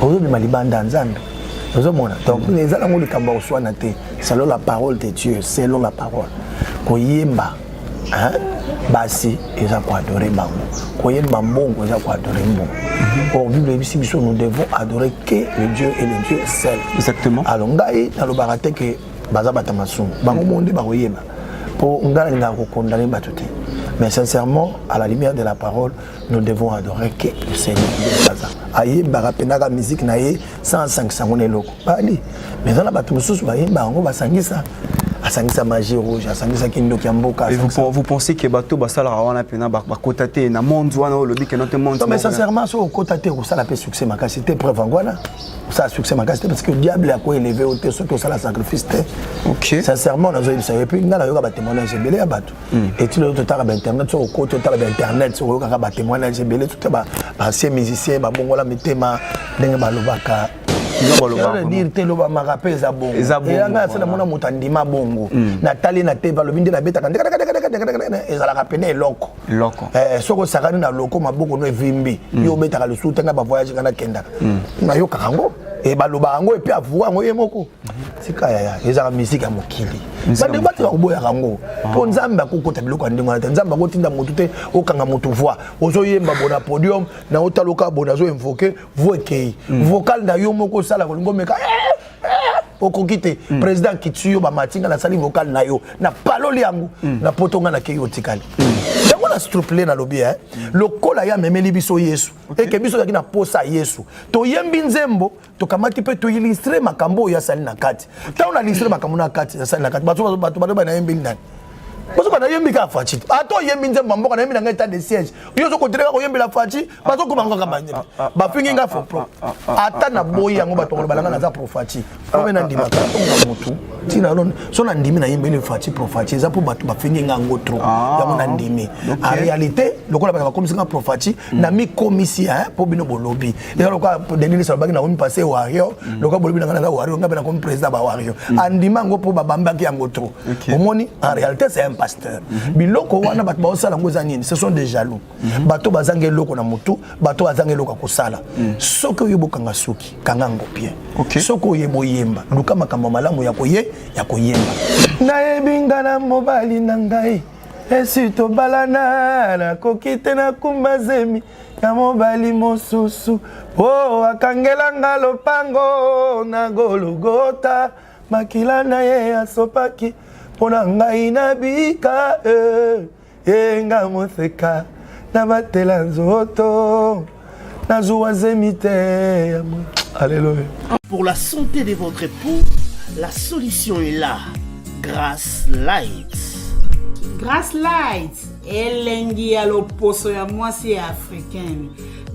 ozobima libanda nzambe ozomona donc ezala ngo likambo oswana te selon la parole de Dieu selon la parole koyemba basi eza ko adorer bango koyemba mbongo eza ko adorer mbongo or Bible ici nous devons adorer que le Dieu et le Dieu seul. Exactement. Alors ngai na lobarate que baza batamasu bango monde ba koyemba pour ngala nga ko condamner batuté. Mais sincèrement, à la lumière de la parole, nous devons adorer que le Seigneur. Aïe, barapenaka musique naïe 105 secondes loko. Bali. Mais dans la bataille sous baïe, on va sangisa. A sangisa magie rouge, a sangisa kindo kiamboka. Et vous pensez que bateau basala rawana pena ba kotate na monde wana le dit que notre monde. Non mais sincèrement, sur kotate ko ça la paix succès ma c'était preuve ngwana. Ça succès ma parce que le diable a quoi élevé au tesson que ça la sacrifice. OK. Sincèrement, nous avons dit et puis ngala yoka ba témoignage belé à bateau. Et tu le total ba internet sur côté total ba internet sur yoka ba témoignage belé tout ba ancien musicien ba bongola mitema ndenge ba lobaka. Dire te loba marape za bongo. Et anga c'est la mona mutandima bongo. Natali na te balobinde na beta kandeka ezala rapene loko. Loko. Soko sakani na loko maboko no evimbi. Yo beta ka lusuta nga ba voyage kana kenda. Na yo kango e baloba ngo e puis avouer ngo yemoko. Sika ya ezala musique ya mokili. Ba de batwa kuboya kango. Po nzamba kokota biloko ndingo na nzamba kotinda mutu te okanga mutu voix. Ozo yemba bona podium na otaloka bona zo invoquer voix kei. Vocal na yo moko sala ko ngomeka okokite président kituyo ba matinga na sali vocal na yo na paloli yango na potonga na keyo tikali yango na struple na lobi lokola ya memeli biso Yesu eke biso yakina posa Yesu to yembi nzembo to kamati pe to illustre makambo ya sali na kati ta una illustre makambo na kati ya sali na kati bato ba na yembi ndani parce que na yembi ka fachi ato yembi nzembo mboka na yembi na état de siège yo zo ko tereka ko yembi la fachi bazo ko manga kama ba fingi nga fo pro ata na boyi yango bato ko balanga na za profati ko mena ndima ka to mutu tina non so na ndimi na yembi le fachi profati za po bato ba fingi nga ngotro yango na ndimi en réalité lokola ba komisi nga profati na mi komisi po bino bolobi et lokola denili sa ba na ko mi passer wario lokola bolobi na nga wario nga be na ko président ba wario andima ngo po ba bambaki yango tro omoni en réalité c'est pasteur biloko wana bato baosala ngo zanini ce sont des jaloux bato bazange loko na mutu bato bazange loko kosala soki oyebokanga suki kanga ngo bien soki oyeboyemba luka makambo malamu ya koyemba nayebinga na mobali na ngai esi tobalana nakokite na kumbazemi ya mobali mosusu akangelanga lopango na Golgota makila na ye asopaki pona ngai na bika nga moseka na batela nzoto na zuwa zemite. Alléluia. Pour la santé de votre époux, la solution est là. Grass Light. Grass Light elengi ya loposo ya mwasi africaine.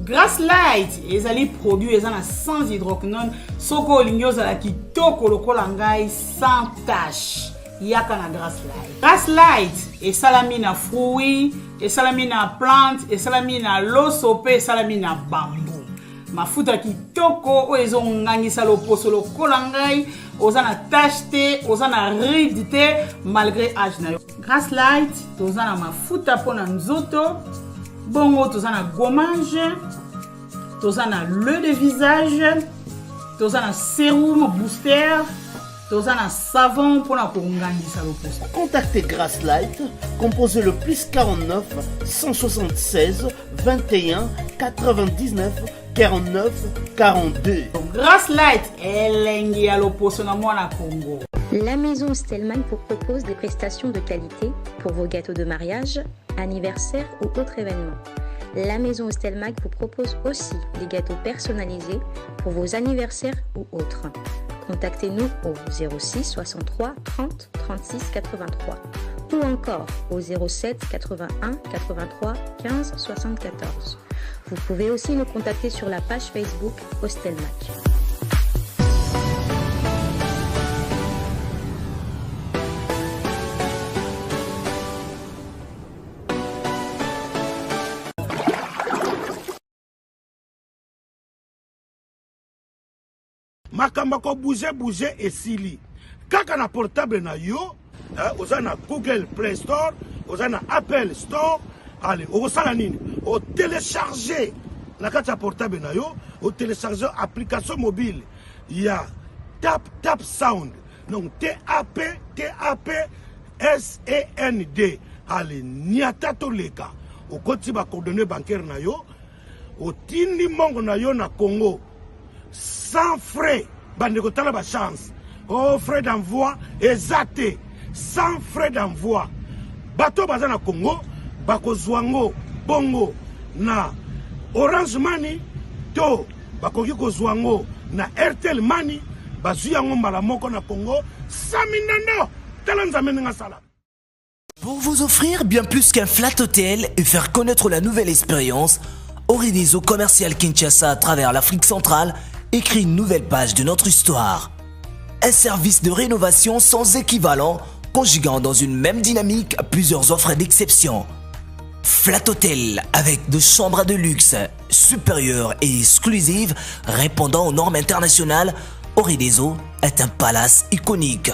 Grass Light ezali produit ezana sans hydroquinone soko olingi ozala kitoko lokola ngai sans tache. Yaka na Grass Light. Grass Light et salamina fruits, et salamina plante, et salamina loso pe salamina bambou. Mafuta kitoko o ezo ngangisa loposo lokola ngai ozana tache te, ozana ride te malgré âge na yo. Grass Light tozana mafuta pona nzoto, bongo tozana gommage, tozana le de visage, tozana sérum booster. Tozana savon pour la kongangisa loposo. Contactez Grass Light, composez le +49 176 21 99 49 42. Grass Light elengi ya loposo na mwana Congo. La maison Stelman vous propose des prestations de qualité pour vos gâteaux de mariage, anniversaire ou autres événements. La maison Stelmag vous propose aussi des gâteaux personnalisés pour vos anniversaires ou autres. Contactez-nous au 06 63 30 36 83 ou encore au 07 81 83 15 74. Vous pouvez aussi nous contacter sur la page Facebook Hostelmac. Makamba ko bouger et sili. Kaka na portable na yo, oza na Google Play Store, oza na Apple Store, allez, o sala nini, o télécharger la carte portable na yo au télécharger application mobile il y a tap sound donc TAP SAND allez niata to leka au koti ba coordonnées bancaires na yo au tindi mongo na yo na Congo sans frais bande ko tala ba chance oh frais d'envoi exact sans frais d'envoi bato baza na Congo bako zwango bongo na Orange Money to bakoki ko zwango na Airtel Money bazu yango mbala moko na Congo saminando talanza menenga sala. Pour vous offrir bien plus qu'un flat hôtel et faire connaître la nouvelle expérience, Orideso Commercial Kinshasa à travers l'Afrique centrale écrit une nouvelle page de notre histoire. Un service de rénovation sans équivalent, conjuguant dans une même dynamique plusieurs offres d'exception. Flat Hotel avec 2 chambres de luxe, supérieures et exclusives, répondant aux normes internationales, Orideso est un palace iconique.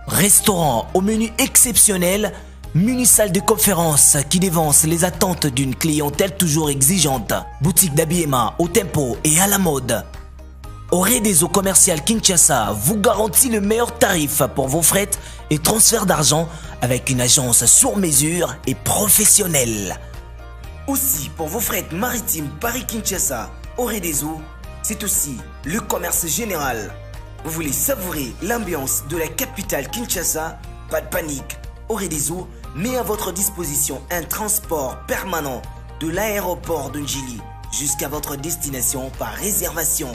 Restaurant au menu exceptionnel, mini-salle de conférence qui dévance les attentes d'une clientèle toujours exigeante. Boutique d'habillement au tempo et à la mode. Orideso Commercial Kinshasa vous garantit le meilleur tarif pour vos frais et transferts d'argent avec une agence sur mesure et professionnelle. Aussi, pour vos frais maritimes Paris-Kinshasa, Orideso, c'est aussi le commerce général. Vous voulez savourer l'ambiance de la capitale Kinshasa? Pas de panique, Orideso met à votre disposition un transport permanent de l'aéroport de Njili jusqu'à votre destination par réservation.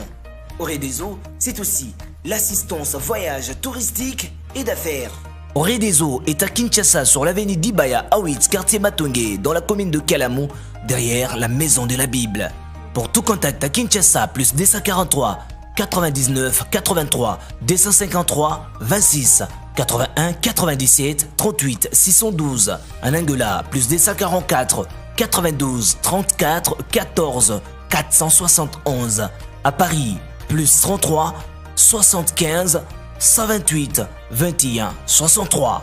Orideso, c'est aussi l'assistance voyage touristique et d'affaires. Orideso est à Kinshasa sur l'avenue d'Ibaya Awitz, quartier Matongé, dans la commune de Kalamu, derrière la maison de la Bible. Pour tout contact à Kinshasa, plus 243 99 83 253 26 81 97 38 612. En Angola, plus 244 92 34 14 471. À Paris, plus 33 75 128 21 63.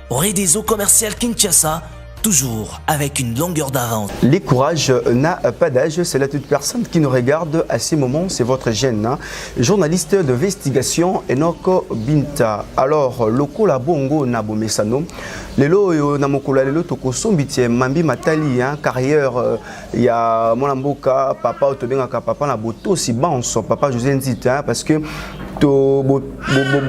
Orideso Commercial Kinshasa, toujours avec une longueur d'avance. Les courages n'a pas d'âge, c'est là toute personne qui nous regarde à ces moments, c'est votre gêne. Hein? Journaliste d'investigation Enoko Binta. Alors, lokola bongo na bomesano. Lelo na mokola lelo tokosombiti mambi matali hein, carrière ya molamboka papa otobengaka papa na boto si banso papa José Nzita parce que to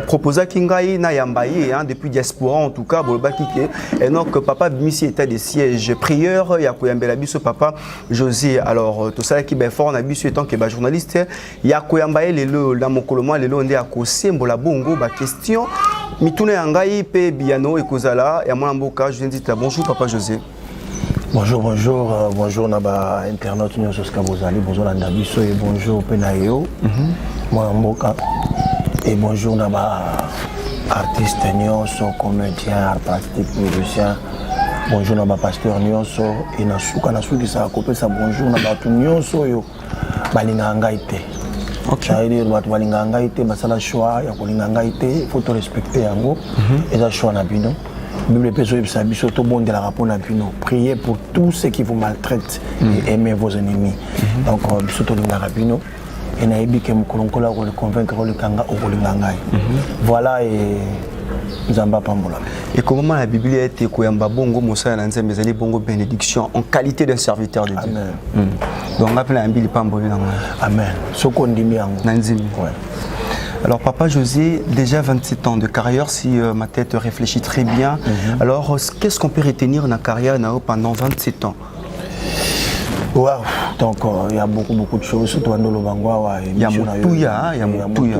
proposa kingai na yambaye hein, depuis diaspora en tout cas bolbaki ke Enoch papa bimisi état de siège prieur ya koyambela biso papa José. Alors to sala ki ba fort na biso étant que ba journaliste ya koyambaye lelo na mokolo mo lelo nde akosembola bongo ba question mituna yangai pe biano ekozala ya molamboka José Nzita. Bonjour papa José. Bonjour, bonjour, bonjour Naba internaute Nyon Soska Bozali, bonjour Nandabiso et bonjour Penayo, moi Mboka et bonjour Naba artiste Nyon So, comédien, art plastique, musicien, bonjour Naba pasteur Nyon So et Nasuka Nasuki ça a coupé ça bonjour Naba tout Nyon So yo, Balinga Angaïte. Ça veut dire que Balinga Angaïte, Basala choix, Yakolinga Angaïte, il faut te respecter Yango et ça choix Nabino. Bible priez pour tous ceux qui vous maltraitent et aimez vos ennemis. Donc, voilà et Zamba Pambola. Et comment la Bible a été koyamba bongo Moussa Nanzembezali bongo bénédiction en qualité d'un serviteur de Dieu. Amen. Donc on appelle un Billy Pamboli. Amen. Sokondimi Nanzimi. Ouais. Alors papa José, déjà 27 ans de carrière, si ma tête réfléchit très bien. Alors qu'est-ce qu'on peut retenir dans la carrière pendant 27 ans? Wow. Donc il y a beaucoup de choses, surtout dans le Bangwa. Il y a Moutuya, il y a Moutuya.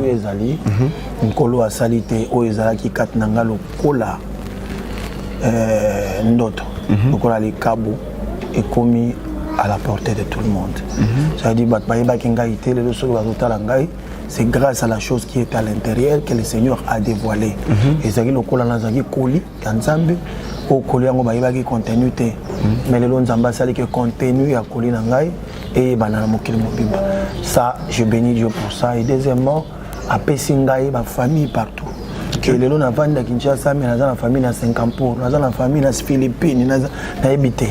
Nkolo a salité, Oezala qui katnanga le kola ndoto. Le kola les cabos est commis à la portée de tout le monde. Ça veut dire que c'est grâce à la chose qui est à l'intérieur que le Seigneur a dévoilé. Et c'est le kola nazaki koli kanzambe au koli yango ba yebaki contenu te. Mais le nzamba sali que contenu ya koli nangai et banana mokili mobimba. Ça je bénis Dieu pour ça et deuxièmement à Pessingaï ma famille partout. Et lelo na vanda Kinshasa mais naza na famille na Singapour, naza na famille na Philippines, na habité.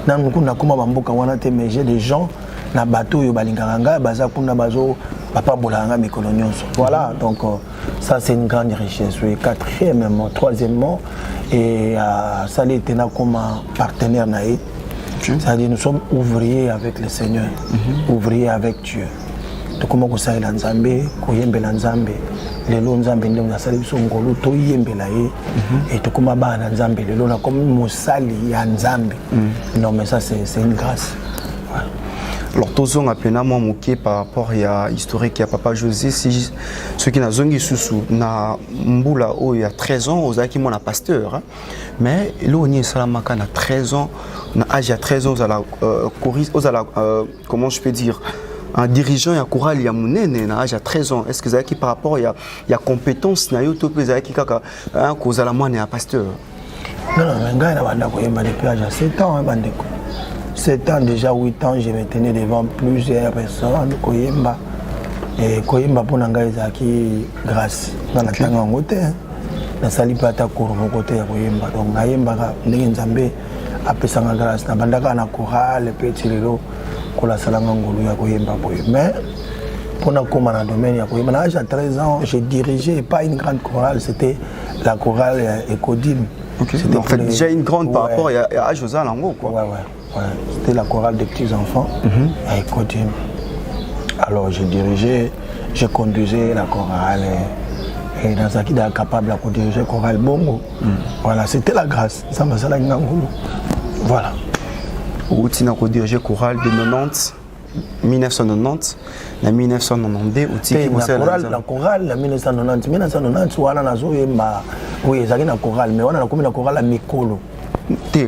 Na mukunda kuma bamboka wana te mais j'ai des gens na bateau yo balinganga baza kuna bazo papa bolanga mikolo nyonso. Voilà, donc ça c'est une grande richesse. Oui, quatrièmement, troisièmement et ça était là comme partenaire naï. C'est-à-dire nous sommes ouvriers avec le Seigneur, ouvriers avec Dieu. Donc comment vous savez l'Anzambe, koyembe l'Anzambe, les lois Nzambe nous na sali biso ngolo to yembe la ye et to comment ba l'Anzambe les lois comme mosali ya Nzambe. Non mais ça c'est une grâce. Ouais. Alors, tous on a peine à moi moqué par rapport à historique à Papa José. Si ceux qui n'ont zongi sous na mboula oh il y a 13 ans, aux qui mon pasteur, hein. Mais là on y est Salamaka na 13 ans, na âge à 13 ans aux à la choriste, aux à la comment je peux dire un dirigeant et un choral il y a mon na âge à 13 ans. Est-ce que ça qui par rapport il y a compétence na yo to pe za qui kaka un cause à la moi né un pasteur. Non mais gars na banda ko yemba depuis âge à 7 ans bandeko. 7 ans, déjà 8 ans, je me tenais devant plusieurs personnes, Koyemba. Et Koyemba pour Nanga Ezaki grâce. Dans la tanga en côté, na sali pata cour mon côté Koyemba. Donc Nayemba Nzambe après ça grâce. Na bandaka na chorale petit lelo kola salanga ngolu ya Koyemba boy. Mais pour na comme dans le domaine ya Koyemba, à l'âge de 13 ans, j'ai dirigé pas une grande chorale, c'était la chorale Ecodim. Okay. En fait, déjà une grande par rapport à José Lango quoi. Ouais, c'était la chorale des petits-enfants à Ecodim. Alors j'ai dirigé, j'ai conduisé la chorale et dans ce qui est capable de diriger la chorale Bongo. Voilà, c'était la grâce. Ça m'a fait la voilà. Où tu as dirigé la chorale de 90, 1990, en 1992, où tu la chorale en 1990, voilà, oui, il y a une chorale, mais on a la chorale à Mikolo. De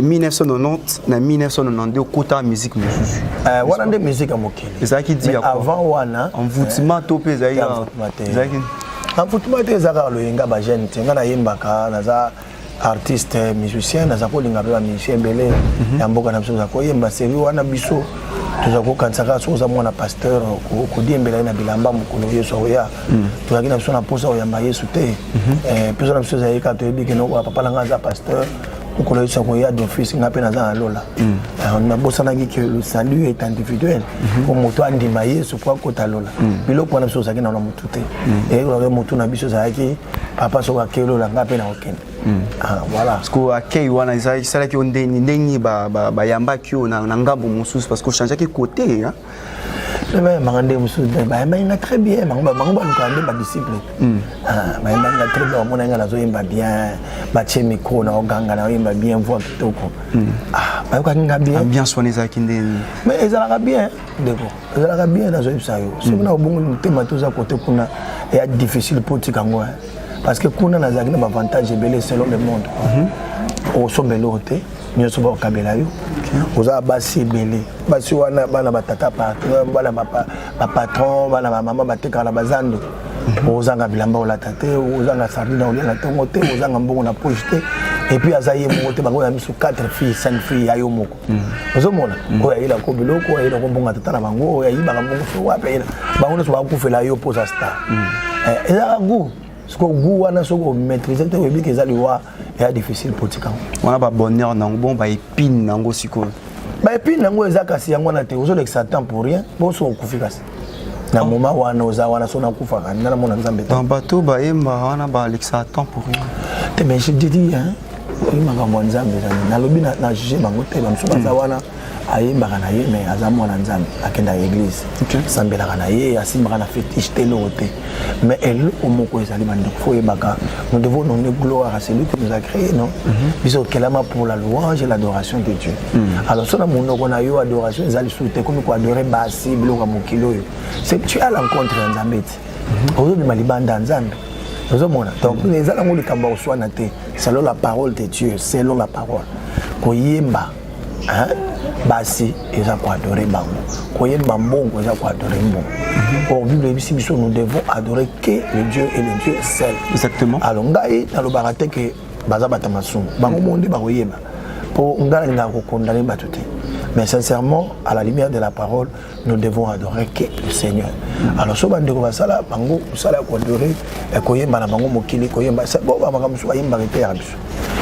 1990 à 1992 kota musique mususu wana nde musique ya mokili ezaki dit avant wana envoûtement to pe ezaki envoûtement te ezaka loyenga ba jeune te nga na yembaka naza artiste musicien naza kolinga pe ba musicien belé ya mboka na biso za koyemba seri wana biso toza kokansaka soza mwana pasteur kodiembela na bilamba mokolo yesu oya tozaki na biso na posa oyamba yesu te peso na biso ezalika toyebi ke noko papa na nga aza pasteur mokolo yesu akoya d'office nga mpe naza na lola nabosanaki ke le salut est individuel po moto andima yesu po akota lola biloko wana biso ozalaki na motu te eyekoloke motu na biso ezalaki papa soko akei lola nga mpe na okende. Voilà. Parce que accueil wana ça qui on ndeni ba yamba ki on na ngambo mususu parce que changer qui côté hein. Mais mangande mususu ba yamba très bien mangba lukande ba disciple. Ba yamba très bien mona ngala zo yimba bien ba che micro na oganga na yimba bien voix kitoko. Ba yoka nga bien. Bien soigné ça qui ndeni. Mais ezalaka bien ndeko. Ezalaka bien na zo yipsa yo. C'est na obongo mutema toza côté kuna et difficile pour tikango. Parce que kuna na zaki na avantage belé selon le monde. Au sombelote, nous sommes au Kabelayo. Vous avez bassi belé. Bassi wana bana batata bana patron, bana maman bateka la bazando. Aux anga bilamba la tate, aux anga sardine au la tomote, aux anga mbongo na projeté. Et puis azaye moté bango ya misu 4 filles, 5 filles ayo moko. Vous mona, oya ila ko biloko, oya ila ko mbonga tata na bango, oya iba mbongo so wape ila. Bango so ba ku fela yo posa star. Eza goût. Ce que vous avez maîtrisé, c'est difficile pour vous. On a bonheur, bon, épine, nango siko. Épine, nango ezakasi yango na te, ozo Satan pour rien, bon so okufikasi. Na moment wana ozawana so na kufaka, na mona nzambe. Dans bateau ba yemba wana ba Satan pour rien. Te mais je te dis hein, makambo nzambe na lobi na juger bango te ba mso bazawana. Ayembaka na ye mais aza mwana nzambe akenda à l'église sambelaka na ye asimbaka na fétiche te eloko te mais eloko moko ezali bandeko fo yebaka nous devons donner gloire à celui qui nous a créé non biso kelama pour la louange et l'adoration de Dieu alors sona monoko na yo adoration ezali sous te comme ko adorer basi biloko mokili oyo c'est tu as l'encontre ya nzambe te ozobima libanda nzambe ozomona donc ezala ngo likambo oswana te selon la parole de Dieu selon la parole koyemba hein basi eza ko adorer bango koyemba mbongo eza ko adorer mbongo or Bible ici nous devons adorer que le Dieu et le Dieu seul exactement alors ngai nalobaka te ke baza batamasungu bango monde bakoyeba po ngala ninga ko condamner batuté Mais sincèrement, à la lumière de la parole, nous devons adorer que le Seigneur. Alors, si on va dire que ça, bango, ça la adorer, et qu'on y ait bango mokili, qu'on y ait c'est bon, bah maman soit imba été à biso.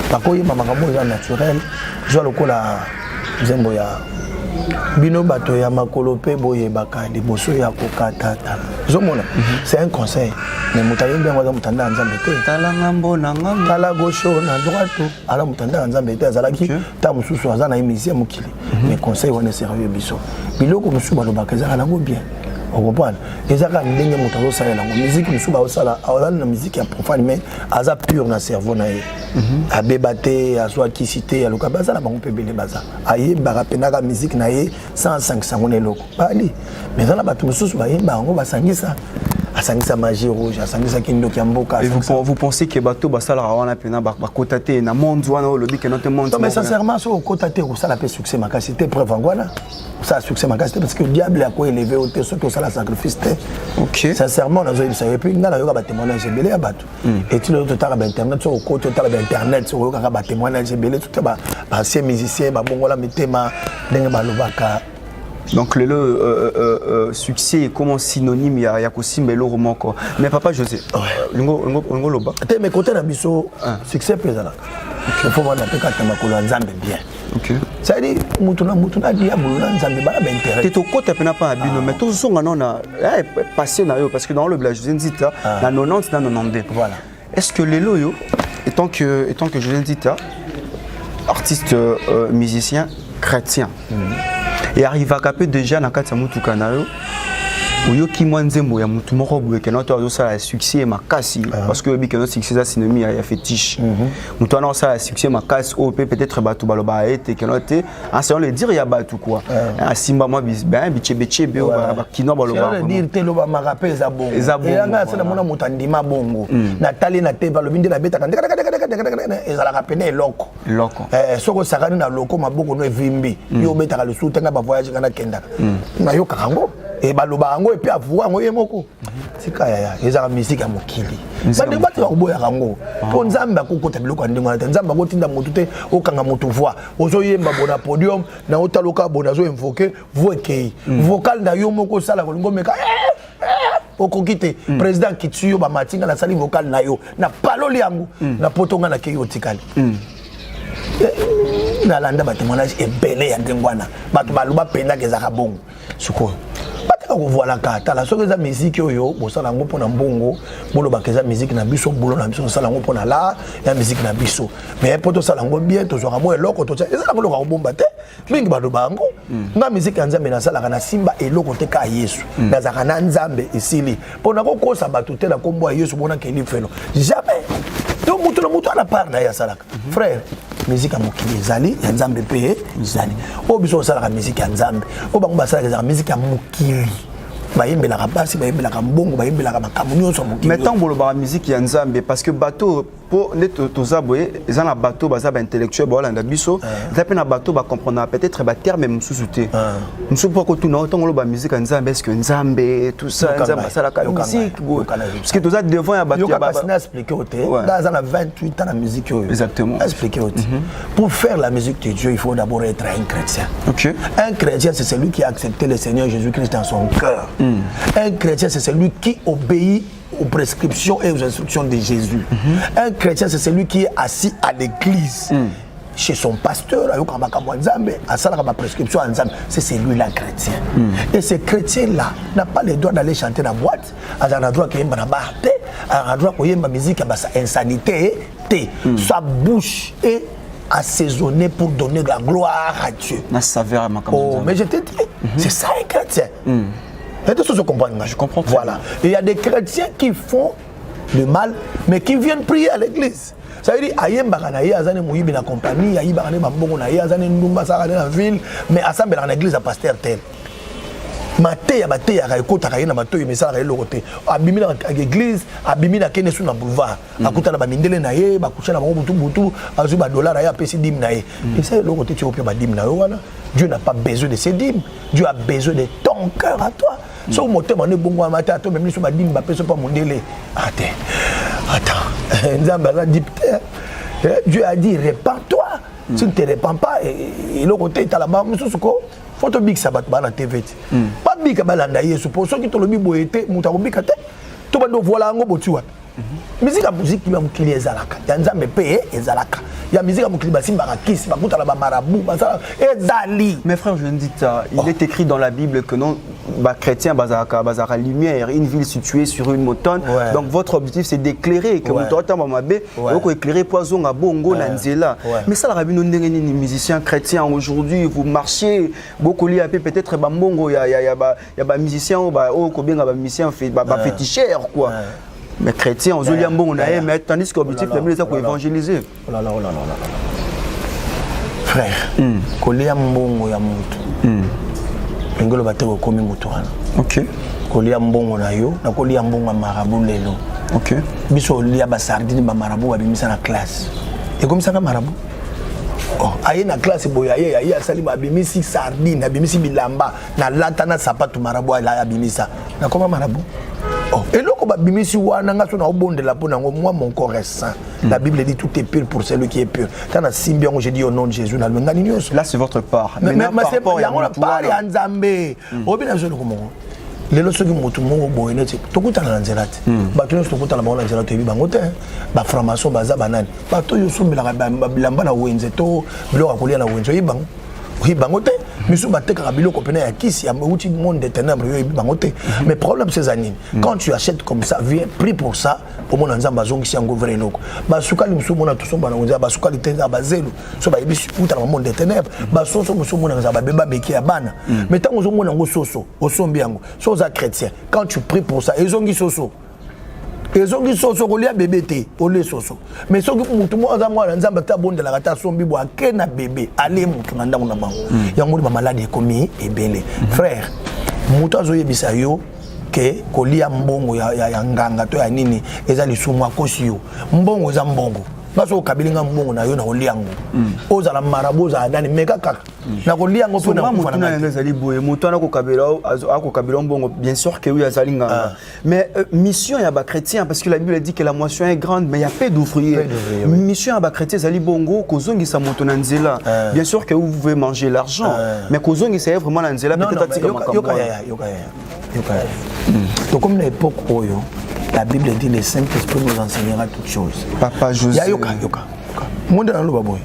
Par contre, maman est naturel. Je vois le coup là, zemboya. Bino bato ya makolo pe boye baka liboso ya kokatata. Zomona. C'est un conseil. Mais mutaye bien waza mutanda nzambe te. Tala ngambo na ngambo. Tala gauche na droite. Ala mutanda nzambe te azalaki ta mususu azana émission mukili. Mais conseil wana sérieux biso. Biloko mususu balobaka ezaka nango bien. On comprend. Ezaka ndenge mutazo sala nango. Musique mususu ba osala, awala na musique ya profane mais aza pure na cerveau na ye. Abebate azwa kisite aloka baza na bango pebele baza ayembaka penaka musique na ye 105 sango na eloko bali mais na bato mosusu bayemba yango basangisa asangisa magie rouge asangisa kindoki ya mboka. Et vous pensez que bato basala wana pena bakota te na monde wana o lobi que notre monde. Non mais sincèrement so kota te ko sala pe succès makasi te preuve ngwana ça succès makasi parce que le diable a quoi élevé au te so que ça la sacrifice te. OK. Sincèrement na zo ça et puis na yoka ba témoignage belé ya bato et tu le total ba internet so ko total ba internet so yoka ba témoignage belé tout ba ancien musicien ba bongola mitema ndenge ba lobaka. Donc le succès est comme synonyme ya kosimba eloko moko. Mais papa José, ngo loba. Te me côté na biso succès pesala. Il faut voir na pe kata makolo nzambe bien. OK. Ça dit mutu na diable na nzambe bala ba intérêt. Te to kota pena pa abino mais to zonga na passé na yo parce que dans le village José Nzita na 90 na 92. Voilà. Est-ce que les loyo étant que José Nzita artiste musicien chrétien et arrive à caper déjà dans kati ya mutuka na yo oyoki mwa nzembo ya mutu moko boye ke noto azosala succès makasi parce que obi ke no succès ça synonyme ya fétiche mutu ana osala succès makasi o peut-être bato baloba ete ke note en selon le dire ya bato quoi asimba mwa ben bichebe ba kino baloba on dire te loba marape za bongo nga sala mona mutu andima bongo na tali na te balobi ndela beta ezala kapene eloko soko sakani na loko maboko no evimbi yo beta ka le soutenga ba voyage kana kenda na yo kakango et baloba yango et puis avouer yango yemoko sika ya ezaka musique ya mokili bande bati ba kuboya yango to nzamba kokota biloko ndingo na nzamba kotinda motu te okanga motu voix ozo yemba bona podium na otaloka bona zo invoquer voix kei vocal na yo moko sala kolingo meka okokite président kituyo ba matinga na sali vocal na yo na paloli yango na potonga na kei otikali na landa ba témoignage ebele ya ndengwana bato baluba penda kezaka bongo suko ko voilà kata la soki eza musique oyo bosala ngo pona mbongo boloba keza musique na biso bolo na biso sala ngo pona la ya musique na biso mais poto sala ngo bien to zoka mo eloko to eza ngo loka bomba te mingi baloba ngo nga musique ya nzambe na sala kana simba eloko te ka Yesu na zaka na nzambe esili pona ko kosa batu te na kombo ya Yesu bona ke lifelo jamais donc mutu ana part na ya salaka frère musique ya mokili ezali ya nzambe pe ezali o biso osala musique ya nzambe o bango basala za musique ya mokili bayembelaka basi bayembelaka mbongo bayembelaka makambo nyonso mokili mais tant boloba musique ya nzambe parce que bateau po neto tozaboye eza na bateau baza ba intellectuel ba landa biso za pe na bateau ba comprendre peut-être ba terme mususu te mususu poko tuna otongo loba musique ya nzambe est-ce que nzambe tout ça nzambe sala ka musique parce que toza devant ya bateau ya baba na expliquer ote dans na 28 ans la musique exactement expliquer ote pour faire la musique de Dieu il faut d'abord être un chrétien. OK. Un chrétien c'est celui qui a accepté le Seigneur Jésus-Christ dans son cœur. Un chrétien c'est celui qui obéit aux prescriptions et aux instructions de Jésus. Un chrétien c'est celui qui est assis à l'église chez son pasteur c'est celui-là chrétien. Et ce chrétien-là n'a pas le droit d'aller chanter dans la boîte, il a le droit qu'il y ait un droit qu'il y ait une musique, insanité, sa bouche est assaisonnée pour donner de la gloire à Dieu. Oh, mais je te dis, c'est ça un chrétien. Je comprends. Voilà. Et il y a des chrétiens qui font le mal, mais qui viennent prier à l'église. Ça veut dire, ayembaka na ye azane muyibi na compagnie, ayibaka ne bambongo na ye azane ndumba saka na ville, mais assemble na l'église à pasteur tel. Maté ya baté ya ekota ka ye na bato ye mesala ka lokote. Abimi na église, abimi na kene sous na boulevard. Akuta na ba mindele na ye, ba coucher na ba butu, azu ba dollar ya pesi dim na ye. Et ça lokote tu opia ba dim na yo wana. Dieu n'a pas besoin de ces dîmes. Dieu a besoin de ton cœur à toi. Si vous montez mon bon matin, même si vous m'avez dit que pas mon délai. Attends. Dieu a dit répands-toi. tu ne te répands pas et le côté est là-bas mais ce ko faut te big sabat ba la TV pas big ba landa yesu pour ceux qui te le bi boyete mutako big te to bando voilà ngo botu wa musique ya mukili ezalaka ya nzambe pe ezalaka ya musique ya mukili basimba ka kisi bakuta la ba marabout basala ezali. Mes frères, je ne dis pas, il est écrit dans la Bible que non, chrétien bazaka lumière, une ville située sur une montagne. Donc votre objectif c'est d'éclairer que vous t'entendez mamabe, donc éclairer poison à bongo nanzela. Mais ça la rabino ndenge ni musicien chrétien aujourd'hui, vous marchez beaucoup lié peut-être bambongo ya ba musicien o ko bien ba musicien ba féticheur quoi. Mais chrétien, on a bon, mais tandis que l'objectif de c'est pour évangéliser. Frère, kolia mbongo ya mutu. Ngolo bateko komi mutu wana. OK. Kolia mbongo na yo, na kolia mbongo marabu lelo. OK. Biso lia ba sardine ba marabu ba bimisa na classe. Et comme ça na marabu. Oh, aye na classe boya aye asali ba bimisi sardine, na bimisi bilamba, na lata na sapato marabu ala bimisa. Na koma marabu. Oh, et là, mon corps est saint. La Bible dit tout est pur pour celui qui est pur. J'ai dit au nom de Jésus. Là, c'est votre part. Mais c'est pas part de Nzambe. Les autres qui m'ont tout le monde, tout le temps, mais problème ces années quand tu achètes comme ça viens pris pour ça au monde en bazongi si ngo vrai loko basuka li musumona to somba na ngonza basuka li tenza bazelo so ba yebi uta na monde des ténèbres basoso musumona za babemba beki ya bana mais tant ozo mona ngo soso osombi yango so za chrétien quand tu pries pour ça ezongi soso ezongi soso kolia bébé te ole soso mais soki mutu mo aza mwana nzamba ta bonde la kata sombi bo akena bébé ale mutu nganda ngona bango yango ba malade ekomi ebele frère mutu azoyebisa yo ke kolia mbongo ya nganga to ya nini eza lisumu akosi yo mbongo eza mbongo baso kabilinga mbongo na yo na oliango ozala maraboza adani meka kaka na koliango po na mutu na ezali boye mutu na ko kabila mbongo bien sûr que oui azali nganga mais mission ya ba chrétien parce que la Bible dit que la moisson est grande mais il y a peu d'ouvriers mission ya ba chrétien ezali bongo kozongi sa mutu na nzela bien sûr que vous pouvez manger l'argent mais kozongi c'est vraiment na nzela peut-être atika makambo yoka donc comme l'époque oyo la Bible dit le Saint-Esprit nous enseignera toutes choses. Papa José. Yoka. Monde na loba boy.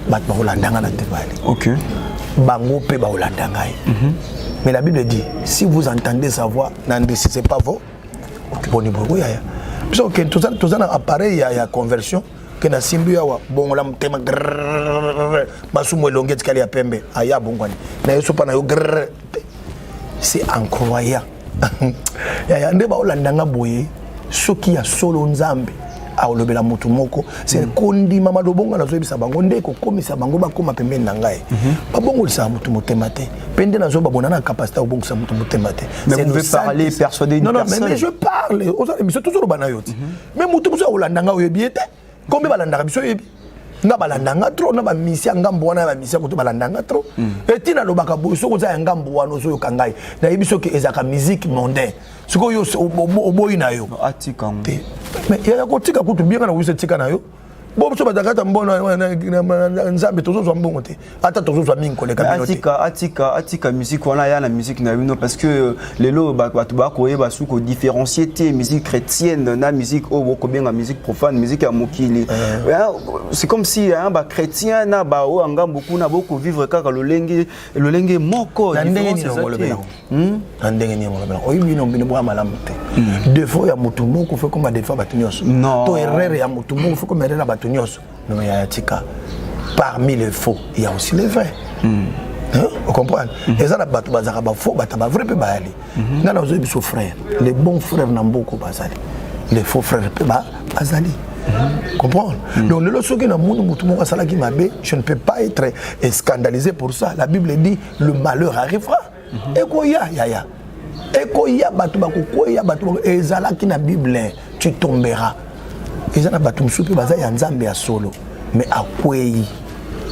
Bat ba olandanga na tebali. OK. Bango pe ba olandanga. Mais la Bible dit si vous entendez sa voix, n'endurcissez pas vos boni bogo ya. Parce que tout ça na appareil ya conversion que na simbi ya bongo la mtema basumo longet kali ya pembe aya bongwani. Na yeso pa na yo c'est incroyable. Ya ndeba olandanga boye soki ya solo nzambe aolobela mutu moko c'est kondi mama dobonga na zoyebisa bango ndeko komisa bango bakoma pembeni na ngai babongo lisa mutu motema te pende na zo babona na capacité obongo sa mutu motema te mais vous pouvez parler persuader une personne. Non mais je parle aux autres biso toujours bana yoti mais mutu muso olandanga oyebi te kombe balandaka biso yebi nga balandanga trop na ba misia ngambo wana ba misia ko to balandanga trop etina lobaka boyo soko za ngambo wana so yokangai na yebiso ke ezaka musique mondaine soko yo oboyi na yo atika mais ya ko tika kutu bien na wise tika na yo bo so badakata mbona nzambe tozo zo mbongo te ata tozo zo mingi koleka atika musique wana ya na musique na bino parce que lelo batu ba ko yeba suko différencier musique chrétienne na musique o ko bien musique profane musique ya mokili c'est comme si un ba chrétien na ba o ngambo kuna boko vivre kaka lolenge moko ndenge ni ngolobela oyi bino bino bwa malamu te défaut ya mutu moko fait comme défaut batunyoso to erreur ya mutu moko fait comme erreur non, il y a tika. Parmi les faux, il y a aussi les vrais. Vous comprenez? Et ça, les faux, les vrais, les frères. Les bons frères n'ont beaucoup bazali. Les faux frères bazali. Comprendre? Donc, je ne peux pas être scandalisé pour ça. La Bible dit le malheur arrivera. Et quoi y a? Et quoi y a? Et ça, la Bible, tu tomberas. Et ça n'a pas tout soupe baza ya nzambe ya solo mais akwei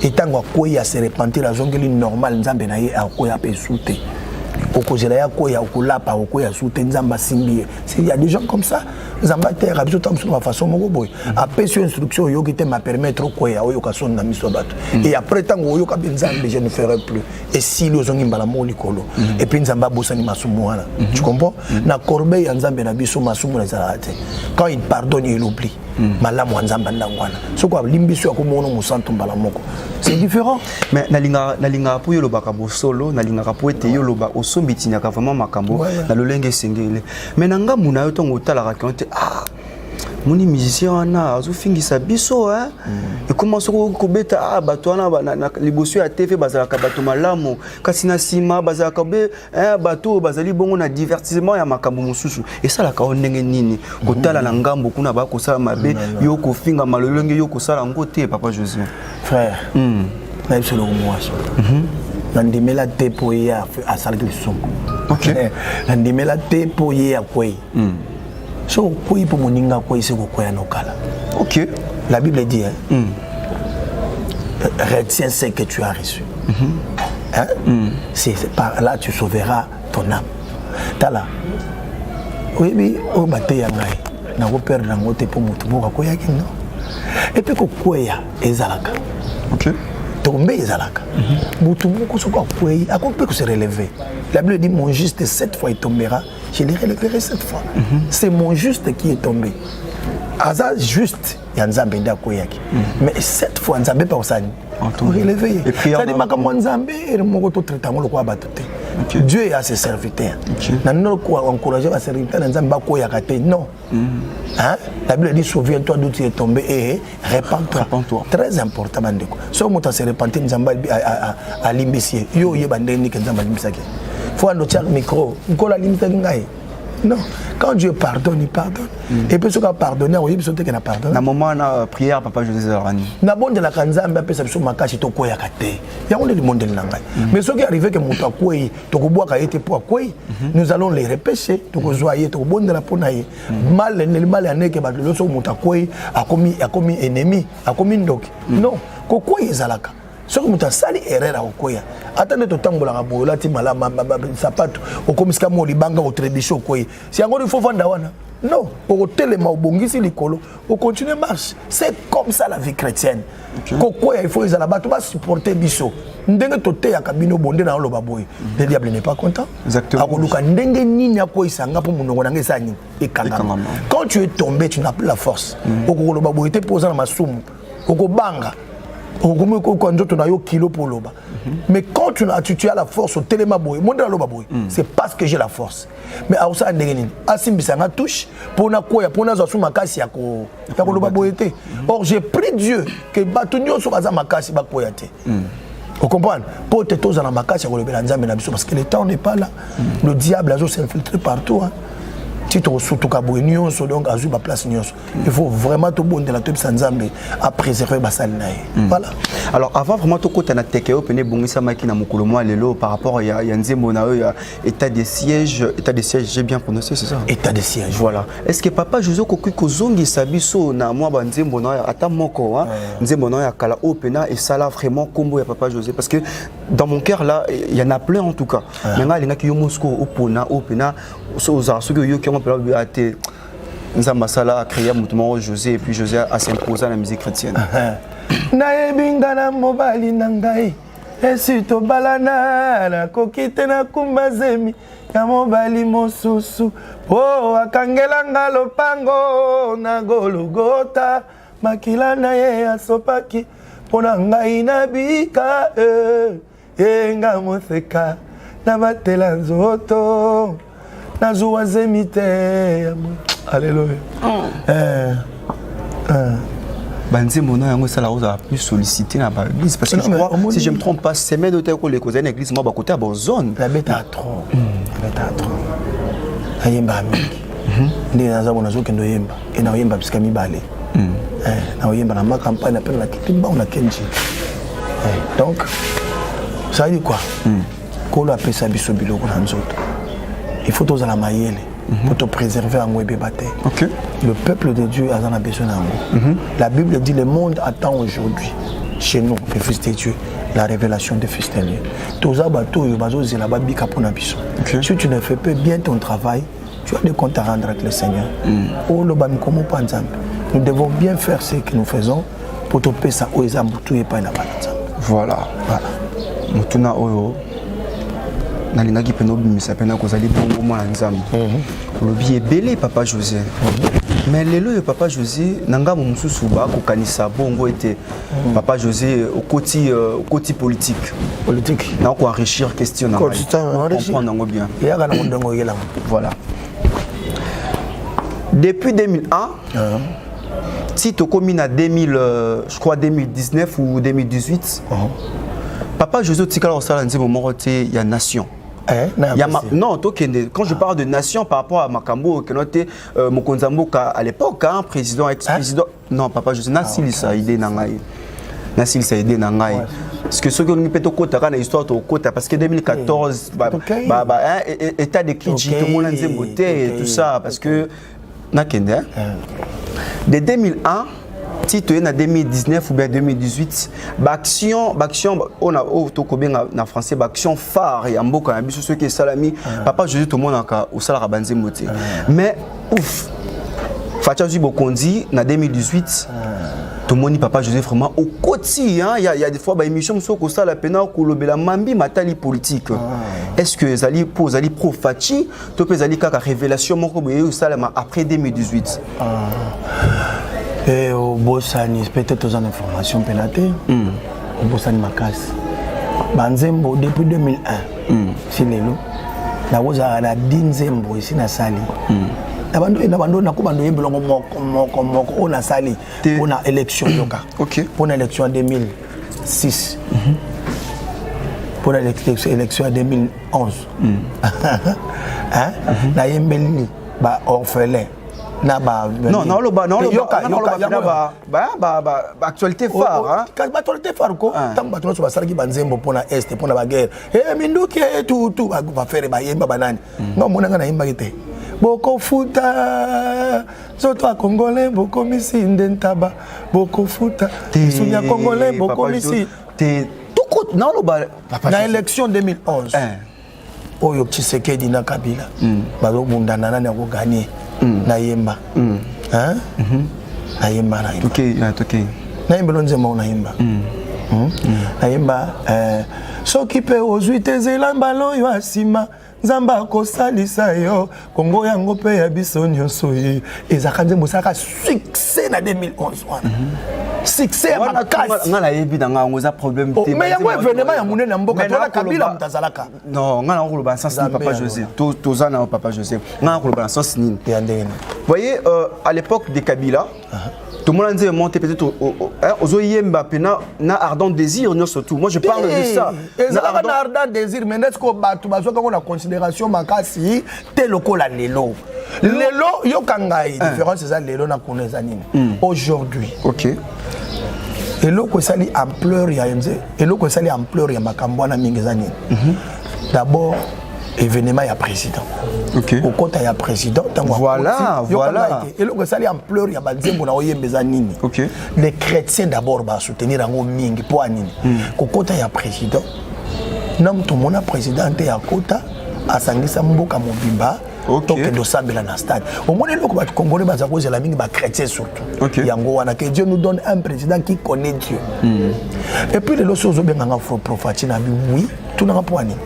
etango akwei ya se repentir la zongeli normal nzambe na ye akwei ape soute okozela ya koya okolapa okoya sute nzamba simbi. Il y a des gens comme ça. Nzamba terre abiso tam sur ma façon moko boy. Après sur instruction yo qui te m'a permettre koya oyo ka son na miso bato. Et après tango oyo ka benzambe je ne ferai plus. Et si les zongi mbala mo likolo. Et puis nzamba bosani masumu wana. Tu comprends? Na corbeille ya nzambe na biso masumu na zalate. Quand il pardonne il oublie. Malamu nzamba ndangwana. So quoi limbiso ko mono musanto mbala moko. C'est différent. Mais nalinga po yo lobaka bo solo, nalinga po ete yo loba osombiti nyaka vraiment makambo na lolenge sengele. Mais nanga muna yo tongo talaka konte moni musicien wana azofingisa biso hein. Et comment soko kobeta bato wana na liboso ya TV bazalaka bato malamu kasi na sima bazalaka be bato bazali bongo na divertissement ya makambo mususu. Et ça la ka ndenge nini kotala na ngambo kuna ba ko sala mabe yo ko finga malolenge yo ko sala ngote papa José frère na biso lo mwaso nandimela te po ya a sala ke son. OK nandimela te po ya kwei so quoi pour mon inga quoi c'est quoi ya nokala. OK la Bible dit retiens ce que tu as reçu. Hein? C'est par là tu sauveras ton âme. Tala oui o bate ya ngai na ko perdre ngote pour mutu boka ko yaki non. Et puis ko koya ezalaka. OK tomber ezalaka. Mutu moko so ko koya akope ko se relever. La Bible dit mon juste 7 fois il tombera, je le relèverai 7 fois. C'est mon juste qui est tombé. Aza juste yanzambe nda koyaki. Mais 7 fois nzambe pa osani. On relever. Ça dit makambo nzambe et moko to traitement le ko abatote. Dieu est à ses serviteurs. Nanno ko encourager à serviteurs nzambe ba koyaka te non. Hein? La Bible dit souviens-toi d'où tu es tombé et répands-toi. Très important bandeko. So moto se repentir nzambe à limbisier. Yo yebandeni ke nzambe limbisaki. Faut un autre micro. Non, quand Dieu pardonne, il pardonne. Et puis, ce qu'il a pardonné, il faut qu'il a pardonné. Dans le moment de prière, papa José Zarani. Dans le monde de la Kanzambe, il y a makashi to koya kate. Il y a le monde de l'angai. Mais ce qui arrive que muta koyi, to ko boa ka été pour koyi, nous allons les repêcher, to ko zoyer, to ko bonde la ponaye. Mal ane ke ba le so muta koyi a commis ennemi, a commis ndok. Non, ko koyi zalaka. Ce que muta sali erreur au koya. Attendez to tambola ka bola ti mala sapato o komisika mo libanga o tradition koyi. Si encore il faut vendre wana. Non, au téléma au bongisi likolo, au continuer marche. C'est comme ça la vie chrétienne. Kokoya il faut les là-bas tu vas supporter biso. Ndenge toté ya kabino bonde na lo baboy. Le diable n'est pas content. Exactement. Akoluka ndenge nini akoyi sanga pour monongo na ngesa ni ekangama. Quand tu es tombé, tu n'as plus la force. Okolo baboy te posa na masumu. Okobanga. Mais quand tu as la force au télémaboy, c'est parce que j'ai la force. Mais à ça, Asimbisanga touche pour na quoi pour na zosu makasi yako baboyete. Or j'ai pris Dieu que batunyo so baza makasi bakoyate. Vous comprenez? Pour te tous dans la makasi yako lebela nzambe na biso parce que le temps n'est pas là. Le diable a s'infiltrer partout. Si tu as donc à place, il faut vraiment te bonner la tête sans à préserver la salle. Voilà. Alors avant vraiment tout côté na tekeo pene bongisa maki na mukolo moi lelo par rapport ya nzembo na état de siège, j'ai bien prononcé, c'est ça? État de siège. Voilà. Est-ce que papa José koki kozongi sabiso na moi ba nzembo na ata moko nzembo na ya kala opena et ça là vraiment combo ya papa José parce que dans mon cœur là il y en a plein en tout cas. Maintenant les ki yo Moscou opona opena so za so yo ki on a été Nzambasala a créé Moutoumaro José et puis José a s'imposé à la musique chrétienne. Naebingana mobali nangai esito balana na kokite na kumbazemi ya mobali mosusu o akangelanga lopango na gologota makila na ye asopaki pona ngai na bika enga moseka na batela nzoto na joie zemite. Alléluia. Banzembo na yango ça la rose a plus sollicité na l'église parce que je crois si je me trompe pas semaine de temps que les causes l'église moi ba côté à bonne zone la bête à trop ayemba mingi ndi naza bona zo kendo yemba ena yemba bisika mibale na yemba na ma campagne na pena kitimba on a kenji donc ça dit quoi ko la pesa biso biloko na nzoto il faut tous à la maïele pour te préserver en webé bate. Le peuple de Dieu a besoin d'un mot. La Bible dit le monde attend aujourd'hui chez nous, les fils de Dieu, la révélation de Festelien. Toza bato yo bazo zela ba bika pona biso. Si tu ne fais pas bien ton travail, tu as des comptes à rendre avec le Seigneur. Oh le bam comme pas nzambe. Nous devons bien faire ce que nous faisons pour te payer ça au exam tout et pas na bana nzambe. Voilà. Mutuna oyo nalingaki peno bimisa pena kozali bongo mwana nzambe. Lobi ebele Papa José. Mais lelo yo Papa José nanga momususu ba ko kanisa bongo était Papa José au côté politique. Na ko enrichir question na comprendre bien. Voilà. Depuis 2001 si tu commis à 2019 ou 2018 Papa José Tikala au salon de moment il y a nation. Non, quand je parle de nation par rapport à Makambo, Mokonzamboka à l'époque, président, ex-président. Non, Papa José, Nassil Saïdé Nangaï. Nassil Saïdé Nangaï. Parce que ce que nous peut côté dans l'histoire au côté parce que 2014 état de Kidji tout le monde a et tout ça parce que nakende de 2001 si tu es en 2019 ou bien 2018, l'action, on a en français, l'action phare, et en beaucoup, on a vu ceux qui sont salami, Papa José, tout le monde a au salaire à Banzé Moté. Mais, ouf, Fatia Zubokondi, en 2018, tout le monde dit Papa José vraiment au quotidien. Il y a des fois, des émissions qui sont la peine de la mambi matali politique. Est-ce que les alliés pour les alliés pro Fachi, tu peux les alliés qu'à révélation, après 2018? Et au Bossani, peut-être aux informations pénatées. Au Bossani Makas. Banzembo depuis 2001. Si les loups. La rose a la Dinzembo ici na Sali. Nabando na kubando yebelongo moko on a Sali. On a élection yoka. OK. Pour l'élection en 2006. Pour l'élection en 2011. Hein? La yembeli ba orphelin. Actualité phare. Actualité phare ko tant bato so basaraki banzembo pona est pona ba guerre. Minduki tout va faire ba yemba banani. Ngomona ngana yemba kite. Boko futa zoto a congolais boko misi ndentaba boko futa sunya congolais boko misi tout coûte non na élection 2011. Oyo Tshisekedi na Kabila. Bazo bundana nani ko gagner. Naïmba. Naïmba. Ok. Naïmba lonzemo naïmba. Naïmba. Soki pe ozwi tezela mbalo yo asima. Nzamba kosalisa yo. Kongo yango pe ya biso nyonso yi. Ezaka nzembo saka succès na 2011 wana. Succès à makasi. Ngala yebi danga ngoza problème te. Mais yango événement ya munene na mboka tola Kabila mutazalaka. Non, ngala ngolo ba sens ni Papa José. Tozana Papa José. Ngala ngolo ba sens ni. Vous voyez à l'époque de Kabila, tout le monde disait monter peut-être aux oyemba pena na ardent désir non surtout. Moi je parle de ça. Na ardent désir mais est-ce que batu bazo quand on a considération makasi tel lokola lelo. Lelo yo kangai différence c'est ça lelo na koneza nini. Aujourd'hui. OK. Et l'autre sali ampleur ya MZ et l'autre sali ampleur ya makambo na mingezani. D'abord événement ya président. OK. Au côté ya président voilà. Et l'autre sali ampleur ya banzembo na oyembeza nini. OK. Les chrétiens d'abord ba soutenir ngo mingi po anini. Au côté ya président. Nam tout mona président ya kota asangisa mboka mobimba. Donc de sambela na stade. Au moins les gens congolais baza cause la mingi ba chrétien surtout. Yango wana que Dieu nous donne un président qui connaît Dieu. Et puis les autres choses bien nga prophète na bi oui, tout na poani.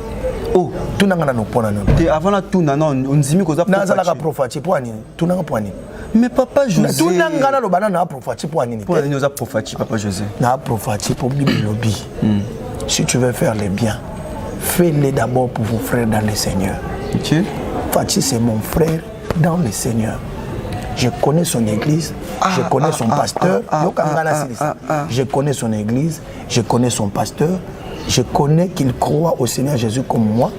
Oh, tout na ngana no pona no. Et avant la tout na non on zimi ko za prophète. Na za la prophète poani, tout na poani. Mais Papa José. Tout na ngana lo bana na prophète poani ni. Pour nous za prophète Papa José. Na prophète pour Bible lobby. Si tu veux faire les biens, fais-les d'abord pour vos frères dans le Seigneur. OK. Fachi, c'est mon frère dans le Seigneur. Je connais son église, je connais son pasteur. Je connais son église, je connais son pasteur. Je connais qu'il croit au Seigneur Jésus comme moi.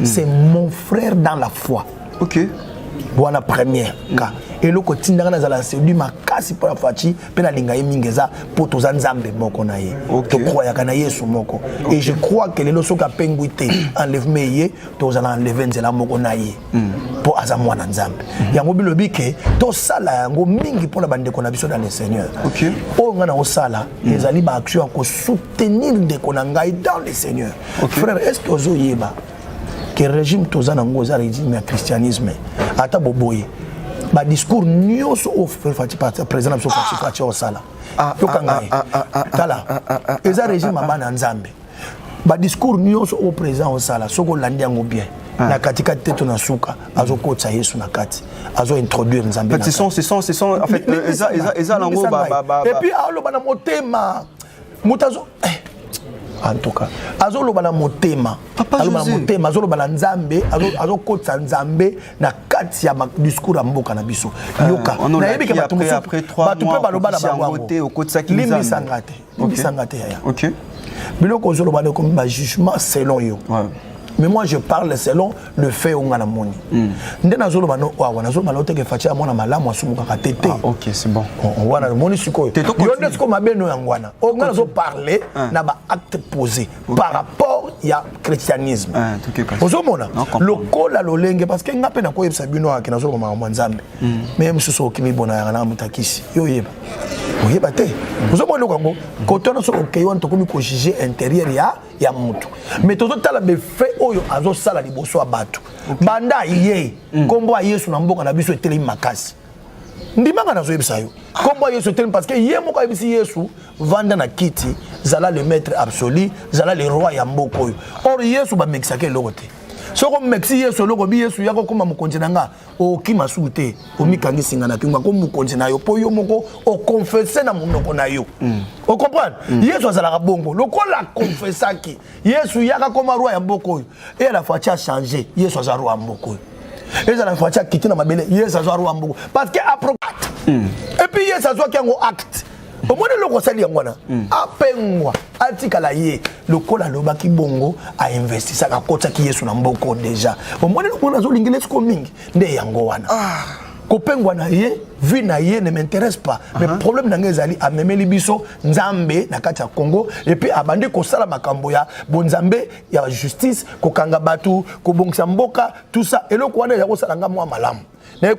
C'est mon frère dans la foi. OK. Voilà première cas. et le quotidien dans la séduit ma casse pour la fachi pena linga mingeza pour tous nzambe moko na ye to croya kana yesu moko et je crois que les loso ka penguité enlève meye to za enlever nzela moko na ye pour azamwa na nzambe yango bilobi ke to sala yango mingi pour la bande ko na biso dans le Seigneur o ngana o sala ezali ba action ko soutenir de konangai dans le Seigneur frère est-ce que ozo yeba que le régime tozana ngo za régime christianisme ata boboye ba discours nyonso offre fati président so fati o sala yo kangai tala eza régime mabana nzambe ba discours nyonso au président o sala soko landi yango bien na katika teto na suka azokotsa Yesu na kati azo introduire nzambe na ce sont en fait eza lango et puis alo bana motema mutazo en tout cas azoloba na motema azoloba na motema azoloba na nzambe azokotsa nzambe na kati ya discours ya mboka na biso yoka na yebi ke bato après 3 mois baloba na bango okotsa kinzambe limbisangate yaya OK biloko azoloba na comme ba jugement selon yo mais moi je parle selon le fait on a la moni ndé nazoloba no wa nazoloba no teke fatia mona malamu asumuka katete OK c'est bon on wana moni sikoyo yo ndé ko mabeno yangwana on nga nazo parler na ba acte posé par rapport ya christianisme ozomona lokola lolenge parce que nga pe na ko yebisa bino akina nazoloba ma nzambe même suso kimi bona ya na mutakisi yo yeba oyeba te ozomona lokango kotona so okeyo nto komi ko juger intérieur ya mutu mais toto tala be fait oyo azo sala liboso abato banda ye kombo Yesu na mboka na biso eteli makasi ndimanga nazo yebisa yo kombo Yesu eteli parce que ye moko yebisi Yesu vanda na kiti zala le maître absolu zala le roi ya mboka oyo or Yesu ba mexake lokote soko mexi Yesu loko bi Yesu yako koma mukonzi nanga o kimasuku te o mikangisi ngana kinga ko mukonzi na yo po yo moko o confesser na munoko na yo o comprendre Yesu azala bongo lokola confessaki Yesu yaka koma roi ya mboko yo et la fois tu as changé Yesu azala roi ya mboko yo et la fois tu as quitté na mabele Yesu azala roi ya mboko parce que après et puis Yesu azwa kiango acte au moins le conseil yangwana apengwa atikala ye lokola lobaki bongo a investi saka kota ki Yesu na mboko déjà au moins le kona zo l'ingles ko mingi nde yango wana kopengwa na ye vie na ye ne m'intéresse pas mais problème na ngezali a memeli biso nzambe na kati ya Congo et puis abandi ko sala makambo ya bonzambe ya justice ko kanga batu ko bongisa mboka tout ça et le kwana ya ko sala nga mwa malamu. La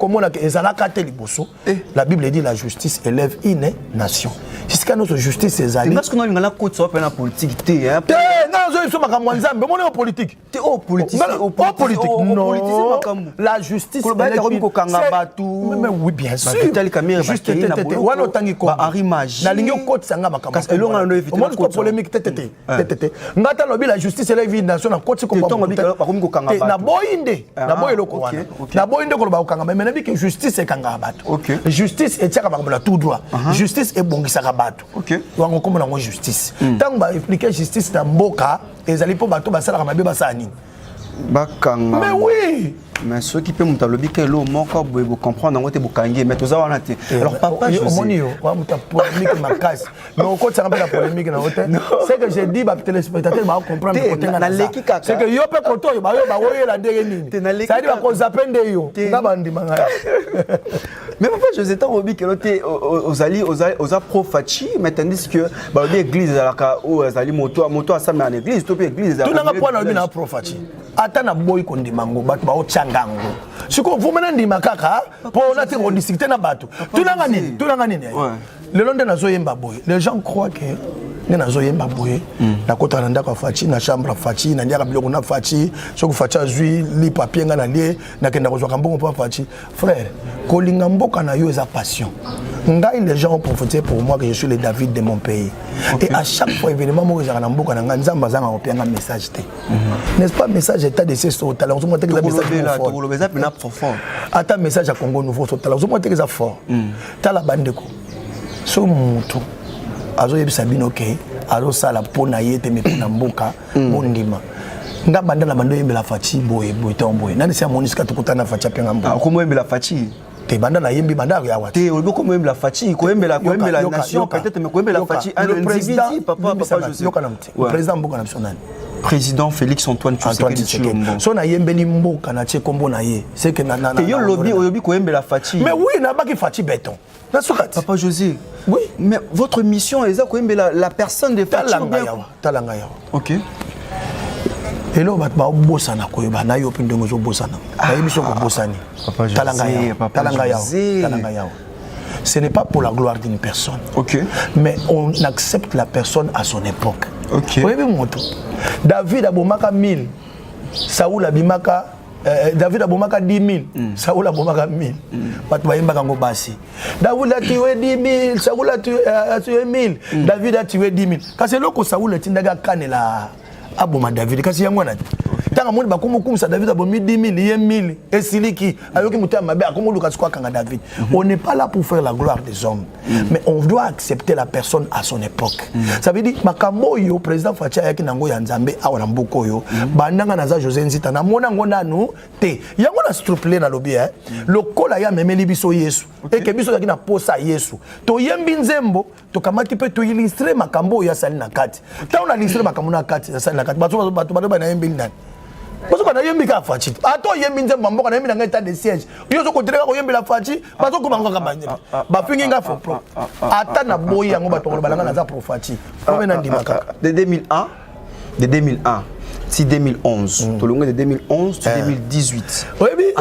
Bible dit la justice élève une nation. Jusqu'à notre justice est allée. Parce que nous avons la côte sur la politique. Non, politique. Non, la justice élève une nation. Mais oui, bien sûr. Juste la justice élève une nation. Mais maintenant que justice est kangabato. Justice est tchakabala tout droit. Justice est bongisa kabato. Wango comme la justice. Tant ba expliquer justice dans mboka et ali po bato basala kamabe basani. Bakanga. Mais oui. Mais ceux qui peuvent m'talobi que l'eau moko vous comprendre ngote bokangi mais tous avoir naté. Alors papa je sais. Wa muta polémique ma casse. Mais au côté ça la polémique na hôtel. C'est que j'ai dit ba téléspectateur ba comprendre côté na. C'est que yo pe koto yo ba woye la ndenge nini. Ça dit ba ko zapende yo. Na bandima nga. Mais papa je sais tant obi que l'autre aux profachi mais tandis que ba l'église la ka o azali moto à ça mais en église to pe église. Tout na point na obi na profachi. Ata na boy kondimango bato ba changango siko vumena ndima kaka po na te ko discuter na bato tunanga nini le londe na zo yemba boy les gens croient que na zo yemba boy na kota na ndaka fachi na chambre fachi na ndiaka biloko na fachi soko fachi azui li papier nga na lie na kenda ko zwa mbongo pa fachi frère kolinga mboka na yo eza passion ngai les gens ont profité pour moi que je suis le David de mon pays et à chaque fois événement mo za na mboka na nga nzamba zanga opianga message te n'est-ce pas message état de ces au talent on monter que message profond ata message à Congo nouveau au talent on monter que ça fort tala bandeko so mutu azo yebisa bino ke azo sala pona yete me pona mboka bondima nga banda na bando yembela fachi boye tomboye nani sia monisika tukutana fachi penga mboka akomo yembela fachi te banda na yembi banda ya wati te oloko mo yembela fachi ko yembela nation peut-être mais ko yembela fachi un individu papa je sais le président mboka na biso nani Président Félix Antoine Tshisekedi. So na yembeli mboka na tie kombo na ye. C'est que na yo lobby ko yembela Fachi. Mais oui, na baki Fachi béton. Na sukati. Papa José. Oui. Mais votre mission est ko yembela la personne de Fachi. Talanga yawa. OK. Et là ba bosana ko yoba na yo pindongo zo bosana. Na yebiso ko bosani. Papa José. Talanga yawa. Ce n'est pas pour la gloire d'une personne. OK. Mais on accepte la personne à son époque. OK. Oui, David abomaka 1000. Saoul abimaka David abomaka 10 000. Saoul abomaka 1000. Batu bayembaka ngo basi. David a tué 10 000, Saoul a tué 1000. David a tué 10 000. Kasi loko Saoul etindaga kanela aboma David kasi yango na tanga moni bakomo kumsa David abomi 10 000 ye 1000 esiliki ayoki muta mabe akomo luka kwa kanga David. On n'est pas là pour faire la gloire des hommes, mais on doit accepter la personne à son époque. Ça veut dire makambo yo président Fachi ayaki nango ya Nzambe awa na mboko yo bandanga naza José Nzita na mona ngo nanu te yango na struple na lobi lokola ya memeli biso Yesu et que biso yaki na posa Yesu to yembi nzembo to kamati pe to illustre makambo ya sali na kati ta on a illustré makambo na kati ya sali na kati bato ba na yembi ndani parce que na yembi ka Fachi ato yembi nzembo mboka na yembi na état de siège yo so ko tereka ko yembi la Fachi bato ko banga kamba ba fingi nga fo pro ata na boyi yango bato ko balanga na za pro Fachi ko na ndimaka de 2001 si 2011 to longue de 2011 to 2018 oui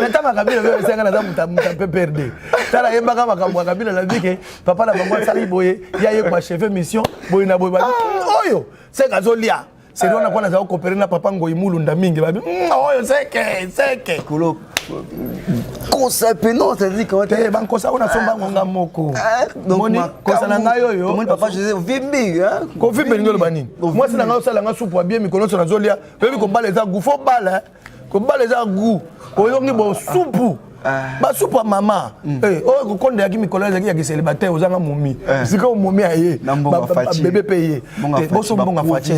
natama kabila byo senga na muta PPRD tala yembaka makambo kabila la bike papa na bango sali boye ya ye kwa chef mission boye na boye ba oyo senga zolia c'est on a quoi na za coopérer na papa ngoyi mulunda mingi ba oyo seke kulo kosa peno ça dit comment te ban kosa ona somba ngonga moko moni kosa na ngayo yo moni papa José vimbi ko vimbi ngolo banini moi c'est na ngayo sala nga soupe bien mikono so na zolia pebi ko bala za gu fo bala ko bala za gu ko yongi bo soupe ba soupe mama oh ko konde yaki mikolo yaki ya célibataire ozanga momi sika o momi aye bébé payé bo so mbonga Fachi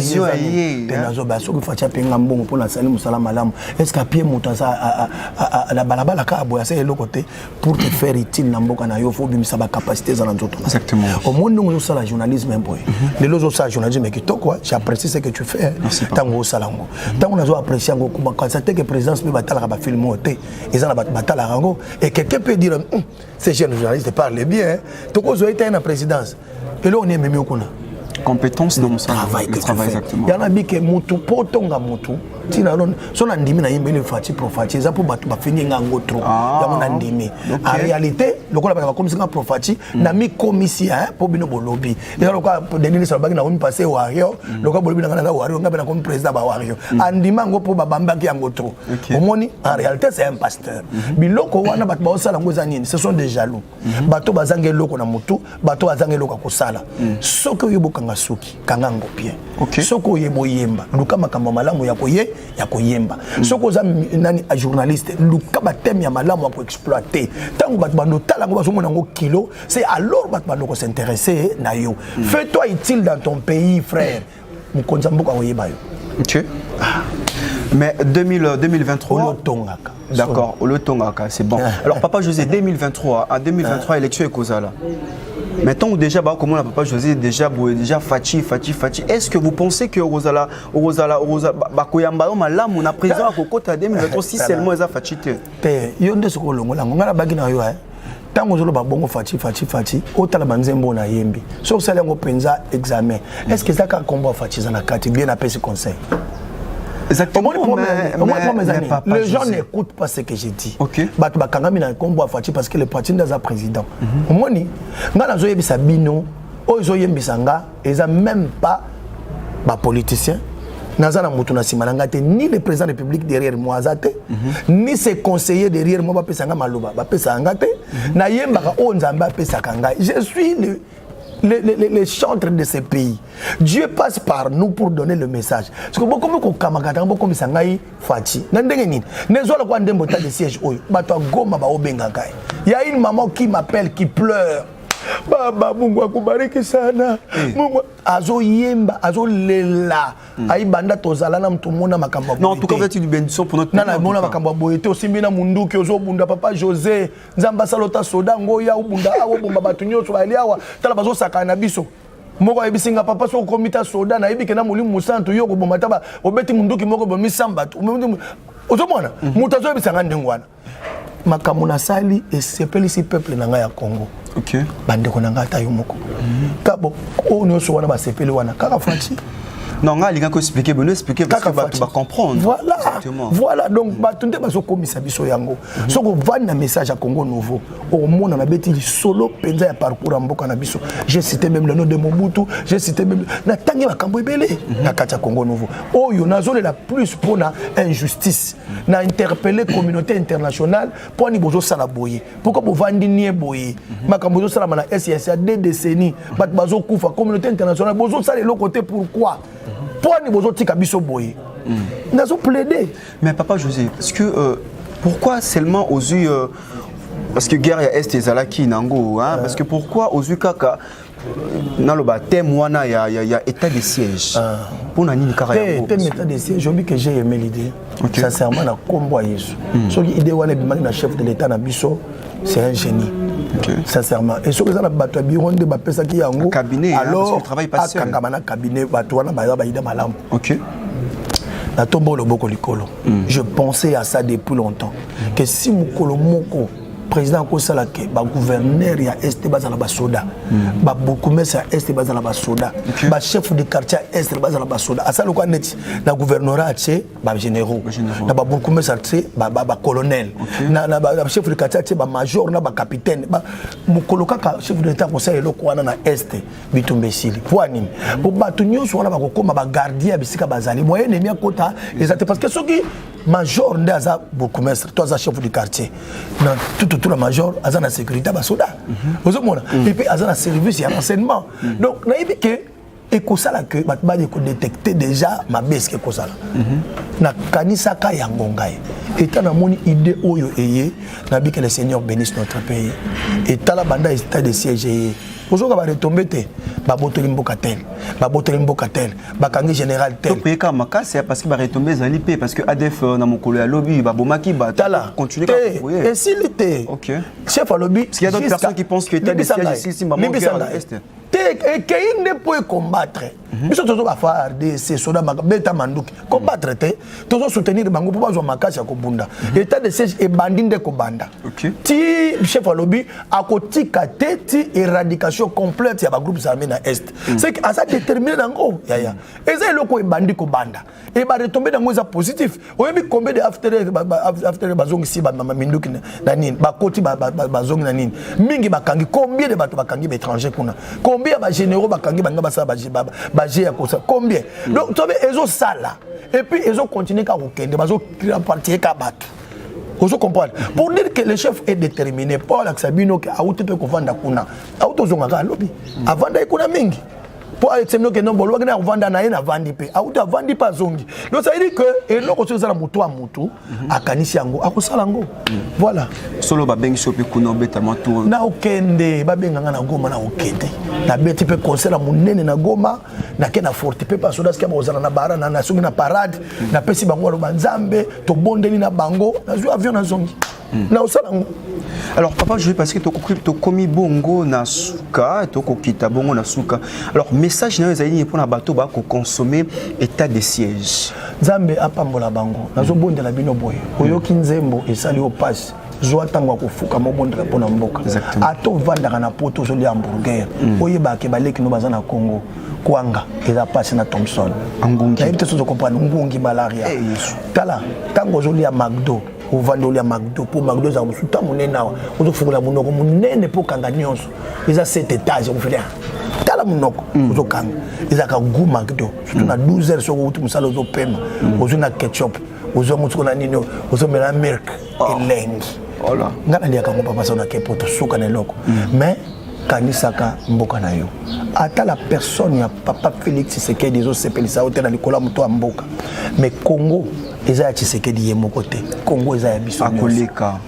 te nazo ba so ko Fachi penga mbongo pona sali musala malamu est-ce que pied mutaza la balabala ka boya c'est le côté pour te faire utile na mboka na yo faut bimisa ba capacité za nzoto exactement au monde nous ça la journalisme un peu les autres ça journalisme qui toi quoi j'apprécie ce que tu fais tango salango tango nazo apprécier ngo kuma quand ça que présidence me batala ba film oté ils en batala et quelqu'un peut dire ces jeunes journalistes parlent bien donc ils ont été en présidence et là on est même au kuna compétence dans le travail exactement il y en a bi que mutu potonga mutu tina non so na ndimi na yembele Fachi Fachi za po batu ba fini ngango trop ya mona ndimi en réalité lokola ba comme ça Fachi na mi commissia po bino bolobi et lokola Denis Sabaki na on passer wario lokola bolobi na na wario ngabe na comme président ba wario andima ngo po ba bambaki yango trop omoni en réalité c'est un pasteur biloko wana batu ba osala ngo za nini ce sont des jaloux bato bazange loko na mutu bato bazange loko ko sala soko yobokanga suki kanga ngo bien soko yebo yemba luka makambo malamu ya koyemba soko za nani a journaliste luka batem ya malamu ya ko exploiter tango bato bando tala ngo bazomona ngo kilo c'est alors bato bando ko s'intéresser na yo fais-toi utile dans ton pays frère mukonza mboka oyeba yo OK mais 2023 d'accord le tongaka c'est bon alors papa José 2023 à 2023 élection ekozala maintenant déjà bah comment papa José déjà Fachi est-ce que vous pensez que Rosala ba koyamba malamu na président kokota 2023 si seulement eza Fachi te yo nde soko longola ngala baki na yo tango zolo ba bongo Fachi otala banzembo na yembi so sala ngo penza examen est-ce que ça ka combat Fachi za na kati bien appelé ce conseil. Exactement. Les gens n'écoutent pas ce que j'ai dit. Bato bakangami na kombo Fachi parce que le parti ndaza président. Omoni ngana zo yebisa bino ozo yembisa nga eza même pas ba politicien. Nazana mutu na simananga te ni le président de la République derrière moi azate ni ses conseillers derrière moi ba pesanga maloba ba pesanga te na yembaka o nzamba pesaka nga. Je suis les chantres de ce pays. Dieu passe par nous pour donner le message. Parce que beaucoup de kamakata beaucoup de sangai Fachi. N'endenge ni. Nezola kwa ndembo ta de siège oyo. Bato goma ba obenga kai. Il y a une maman qui m'appelle qui pleure. Baba Mungu akubariki sana. Mungu azo yemba azo lela. Ai banda tozala na mtu mona makambo. Non, en tout cas, vous êtes une bénédiction pour notre nana mona makambo boyete osimbina munduki ozo bunda papa José Nzamba salota soda ngoya ubunda awo bumba batu nyoso bali awa tala bazo sakana biso. moko ayebisinga papa so komita soda na yebi kena molimu musantu yo ko bomata ba obeti munduki moko bomi samba ozomona mutu azoyebisanga ndenge wana makambo nasali esepelisi peuple na ngai ya Congo. OK. Bandeko na ngai ata yo moko. Kabo o nyonso wana basepeli wana kaka Franchi. Non, nga linga ko expliquer, bon expliquer parce que tu vas comprendre. Voilà. Exactement. Voilà donc batunde bazo komisa biso yango. Soko vanda message à Congo Nouveau. Au monde na beti solo penza ya parcours mboka na biso. J'ai cité même le nom de Mobutu, j'ai cité même na tangi makambo ebele na katia Congo Nouveau. Oyo nazole la plus pour na injustice. Na interpeller communauté internationale pour ni bozo sala boye. Pourquoi bo vandi nie boye? Makambo bozo sala na SSA 2 décennies. Bat bazo kufa communauté internationale bozo sala le côté pourquoi? Pourquoi ni bozo tika biso boye? Nazo plaider. Mais papa José, est-ce que pourquoi seulement aux yeux parce que guerre ya est ezalaki nango hein parce que pourquoi aux yeux kaka na loba thème wana ya état de siège pour nani kaka ya thème état de siège je dis que j'ai aimé l'idée sincèrement na kombo yesu soki idée wana bimaki na chef de l'état na biso c'est un génie. Sincèrement et ce que ça na bato biro nde ba pesa ki yango cabinet alors travail pas seul akangama cabinet bato wana ba ida malam. OK. Na tombo loboko likolo. Je pensais à ça depuis longtemps que si mukolo moko président ko sala ke ba gouverneur ya est bazala ba soda ba bokumesa est bazala ba soda ba chef de quartier est bazala ba soda asala ko net na gouvernorat tché ba généraux na ba bokumesa tché ba colonel na ba chef de quartier tché ba major na ba capitaine ba mukolo kaka chef de l'état conseil loko wana na est bitumbe sili pour nini pour batu nyonso wana ba kokoma ba gardien bisika bazali moyen ennemi akota exactement parce que soki major ndaza bokumesa toi za chef de quartier na tout la major aza na sécurité ba soda ozomona et puis aza na service ya renseignement donc na yebi que ekosala que batba de ko détecter déjà ma baisse que ekosala na kanisa ka ya ngongai et na moni idée oyo eye na bi que le Seigneur bénisse notre pays et tala banda état de siège ozoka ba retomber te ba botoli mboka tel ba kangi général tel to peka makasi parce que ba retomber zali pe parce que ADF na mokolo ya lobby ba bomaki ba continuer à courir et s'il était OK chef à lobby parce qu'il y a d'autres personnes qui pensent que état de siège ici si maman guerre à l'est et qu'il ne peut combattre. Nous sommes tous à faire des soldats beta manduki combattre te tous soutenir bango pour pas makasi ya kobunda état de siège et bandine de kobanda. Ti chef à lobby a kotika te ti éradication complète ya ba groupes armés na est. C'est que à ça déterminer dango ya et ça loko e bandi kobanda et ba retomber dango ça positif. Oyebi combien de after bazongi si ba minduki na nini ba koti bazongi na nini mingi bakangi combien de bato bakangi ba étranger kuna combien ba généraux bakangi banga basa ba j'ai à cause combien donc tu vois ils ont ça là et puis ils ont continué à requêter ils ont partir à battre vous comprenez pour dire que le chef est déterminé pour la Sabino que a outé peut vendre kuna a outo zonga lobby avant d'aller kuna mingi pour examiner que non bolo na vendre na ina vandi pe a outo vandi pas zongi donc ça veut dire que et loko so za mutu a mutu akanisi yango akosala ngo voilà solo ba bengi shopi kuna beta matu na okende ba benga na goma na okende na beti pe concert munene na goma na ke na forte pe pas soda ska bozana na bara na sungi na parade na pesi bango lo banzambe to bondeli na bango na zo avion na zongi na osala ngo. Alors papa je vais parce que tu commis bongo na suka to kokita bongo na suka alors message na ezali pour na bato ba ko consommer état de siège nzambe apambola bango nazo bondela bino boye oyoki nzembo esali o passe zwa tango kofuka mobondela pona mboka ato vandaka na poto zo li hamburger oyeba ke baleki no bazana Congo kwanga eza passe na Thompson ngungi na yite so comprendre ngungi malaria tala tango zo li McDo au vandoli à McDo pour McDo za musuta munene awa ozo fungula munoko munene pour kanga nyonso eza 7 étages on fait tala munoko ozo kanga eza ka gu McDo surtout na 12 heures so uti musala ozo pema ozo na ketchup ozo mutuko na nino ozo mela milk elengi voilà ngana liaka ngo papa sona ke poto suka na loko mais kanisaka mboka na yo ata la personne ya papa Félix Tshisekedi zo sepelisa hôtel na likola muto mboka mais Congo eza ya Tshisekedi yemoko te Congo eza ya biso akoleka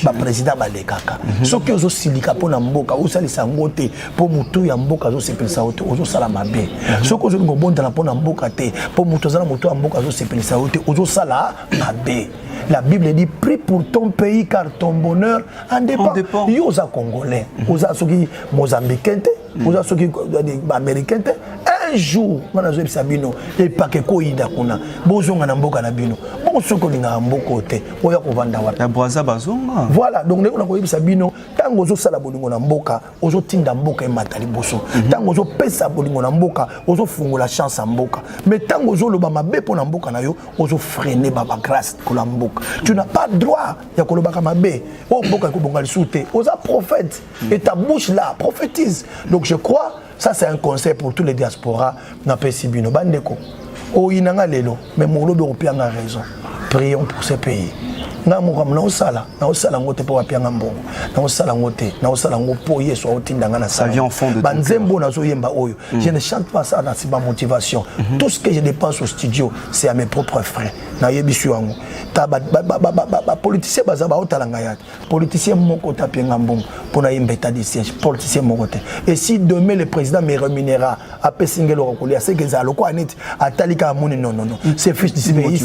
ba président balekaka soki ozo silika pona mboka osalisa ngo te po mutu ya mboka zo sepelisa hote ozo sala mabe soki ozo ngobonda na pona mboka te po mutu zana mutu ya mboka zo sepelisa hote ozo sala mabe. La Bible dit prie pour ton pays car ton bonheur en dépend. Yo za congolais, oza soki mozambicain te Vous avez ceux qui américains. Un jour, on a joué Sabino, et pas que Koïda Kuna, Bozon à Namboka Nabino, bon, ceux qu'on a un beau côté, Oya Kovandawat. La Braza Bazonga. Voilà, donc on a joué Sabino, tant que Salabongo Namboka, Ozo Tindamboka et Matali Bosso, tant que Ozo Pesa Bolingo Namboka, Ozo Fungo la chance à Mboka, mais tant que Ozo Lobama Bepo Namboka Nayo, Ozo freiner Baba grâce Kolamboka. Tu n'as pas droit, Yakolobaka Mabe, O Boka Kobongal Souté, Oza prophète, et ta bouche là prophétise. Donc je crois. Ça, c'est un conseil pour tous les diasporas dans le pays. Bandeko. Oh, il y a lelo, mais mon lobby européen a raison. Prions pour ces pays. Na mukam na osala ngote po wapia ngambongo na osala ngote na osala ngopo yeso otindanga na ça vient en fond de banzembo na zo yemba oyo je ne chante pas ça dans ma motivation tout ce que je dépense au studio c'est à mes propres frais na yebisu yango ta ba politicien bazaba otalanga yaki politicien moko tapia ngambongo pona yembeta de siège politicien moko te et si demain le président me rémunérera à pesingelo kolia c'est que ça loko anit atalika amoni non c'est fiche du pays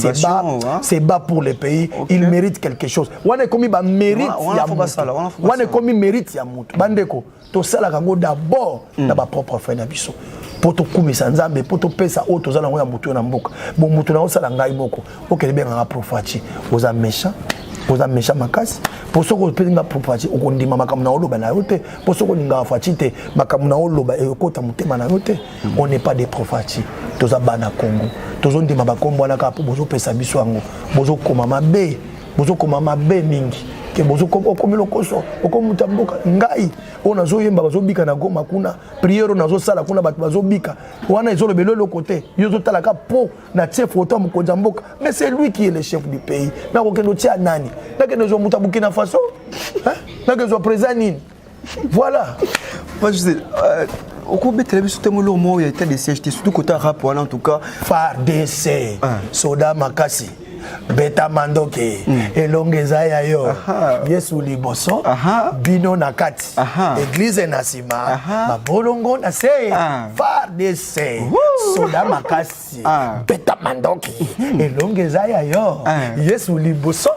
c'est bas pour les pays il mérite quelque chose. On est commis mérite ya mutu. On est commis mérite ya mutu. Bandeko, to sala kango d'abord na ba propre frère na biso. Poto kumisa nzambe, poto pesa auto zala ngo ya mutu na mboka. Bon mutu na osala ngai moko. Okele benga profati. Oza méchant. Oza méchant makasi. Pour ce que penga profati okondima makamu na oloba na yote. Pour ce que ninga fati te makamu na oloba e okota mutema na yote. On n'est pas des profati. Toza bana Congo. Tozo ndima ba kombo na ka po bozo pesa biso yango. Bozo koma mabe. Bozo koma mabe mingi ke bozo komi lokoso okomuta mboka ngai ona zo yemba bazo bika na Goma kuna priero nazo sala kuna bato bazo bika wana ezolo belo le côté yozo talaka po na chef auto mokonza mboka mais c'est lui qui est le chef du pays na kokendo tia nani na kendo zo muta Burkina Faso hein na kendo zo président nini voilà moi je sais au cours de télévision tout le monde il y a des sièges surtout côté rap en tout cas FARDC Soda Makasi Beta Mandoke elongeza ya yo Yesu liboso bino nakati église nasima mabolongo na se FARDC Soda Makasi Beta Mandoke elongeza ya yo Yesu liboso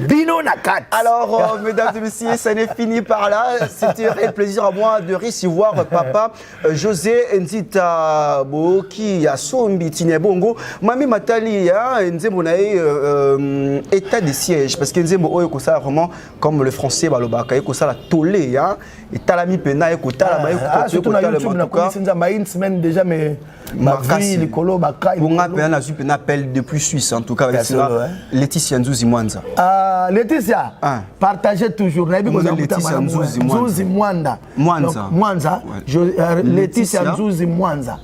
Bino Nakat. Alors, mesdames et messieurs, ça n'est fini par là. C'était un réel plaisir à moi de recevoir papa José Nzita Boki ya Sombi Tinebongo. Mami Matali, Nzembo nae état de siège parce que Nzembo oyo ko ça vraiment comme le français balobaka ko ça la tolé et talami pena ko tala ba ko surtout na YouTube na ko sinza ma une semaine déjà mais ma vie likolo ba kai bon appel na super appel depuis Suisse en tout cas avec Laetitia Nzuzi Mwanza. Laetitia, partagez toujours. Laetitia Nzuzi Mwanza. Laetitia Nzuzi Mwanza.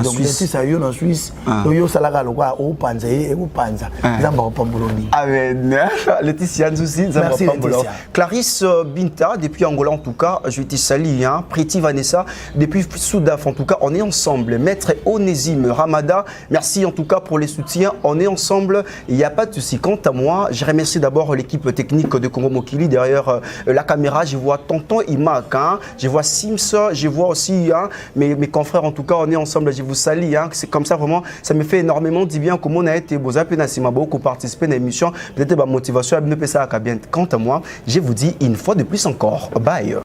Donc Laetitia yo en Suisse, yo salaka lokwa o panza e o panza. Zamba opamboloni. Amen. Laetitia Nzuzi Zamba opamboloni. Clarisse Binta depuis Angola en tout cas, je te salue Priti Vanessa depuis Soudaf en tout cas, on est ensemble. Maître Onésime Ramada, merci en tout cas pour les soutiens. On est ensemble, il n'y a pas de souci. Quant à moi, je remercie d'abord l'équipe technique de Congo Mokili derrière la caméra. Je vois Tonton Imak, je vois Sims, je vois aussi mes confrères en tout cas, on est ensemble, je vous salue. C'est comme ça vraiment, ça me fait énormément du bien. Comme on a été beaucoup participé à l'émission, peut-être ma motivation à bien. Quant à moi, je vous dis une fois de plus encore, bye.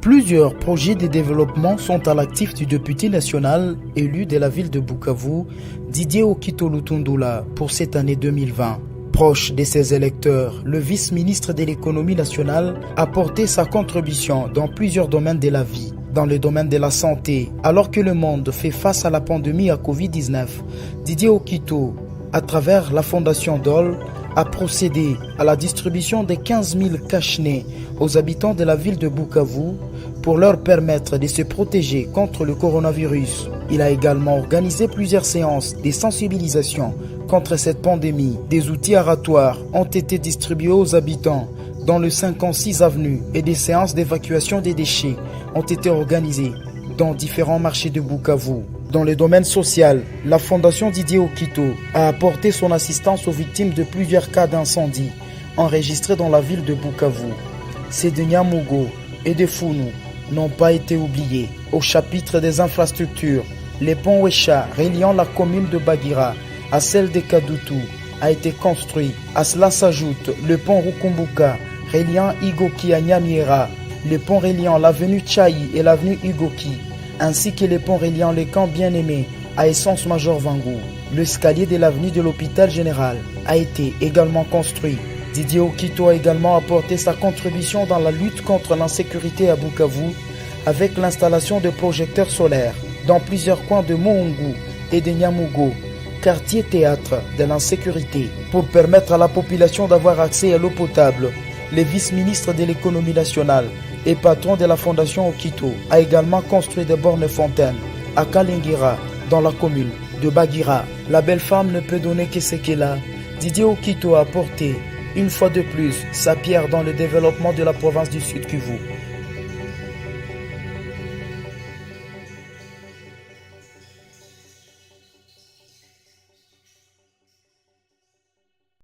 Plusieurs projets de développement sont à l'actif du député national élu de la ville de Bukavu, Didier Okito Lutundula, pour cette année 2020. Proche de ses électeurs, le vice-ministre de l'économie nationale a porté sa contribution dans plusieurs domaines de la vie. Dans le domaine de la santé, alors que le monde fait face à la pandémie à Covid-19, Didier Okito, à travers la fondation DOL, a procédé à la distribution de 15 000 cache-nez aux habitants de la ville de Bukavu pour leur permettre de se protéger contre le coronavirus. Il a également organisé plusieurs séances de sensibilisation contre cette pandémie. Des outils aratoires ont été distribués aux habitants dans le 56 avenue et des séances d'évacuation des déchets ont été organisées dans différents marchés de Bukavu. Dans le domaine social, la fondation Didier Okito a apporté son assistance aux victimes de plusieurs cas d'incendie enregistrés dans la ville de Bukavu. Ces de Nyamugo et de Founou n'ont pas été oubliés. Au chapitre des infrastructures, le pont Wesha reliant la commune de Bagira à celle de Kadutu a été construit. À cela s'ajoute le pont Rukumbuka reliant Igoki à Nyamiera les ponts reliant l'avenue Tchaï et l'avenue Ugoki, ainsi que les ponts reliant les camps Bien-Aimés à Essence Major Vangou. L'escalier de l'avenue de l'hôpital général a été également construit. Didier Okito a également apporté sa contribution dans la lutte contre l'insécurité à Bukavu avec l'installation de projecteurs solaires dans plusieurs coins de Moungu et de Nyamugo, quartier théâtre de l'insécurité, pour permettre à la population d'avoir accès à l'eau potable. Le vice-ministre de l'économie nationale et patron de la fondation Okito a également construit des bornes fontaines à Kalingira, dans la commune de Bagira. La belle femme ne peut donner que ce qu'elle a. Didier Okito a apporté une fois de plus sa pierre dans le développement de la province du Sud Kivu.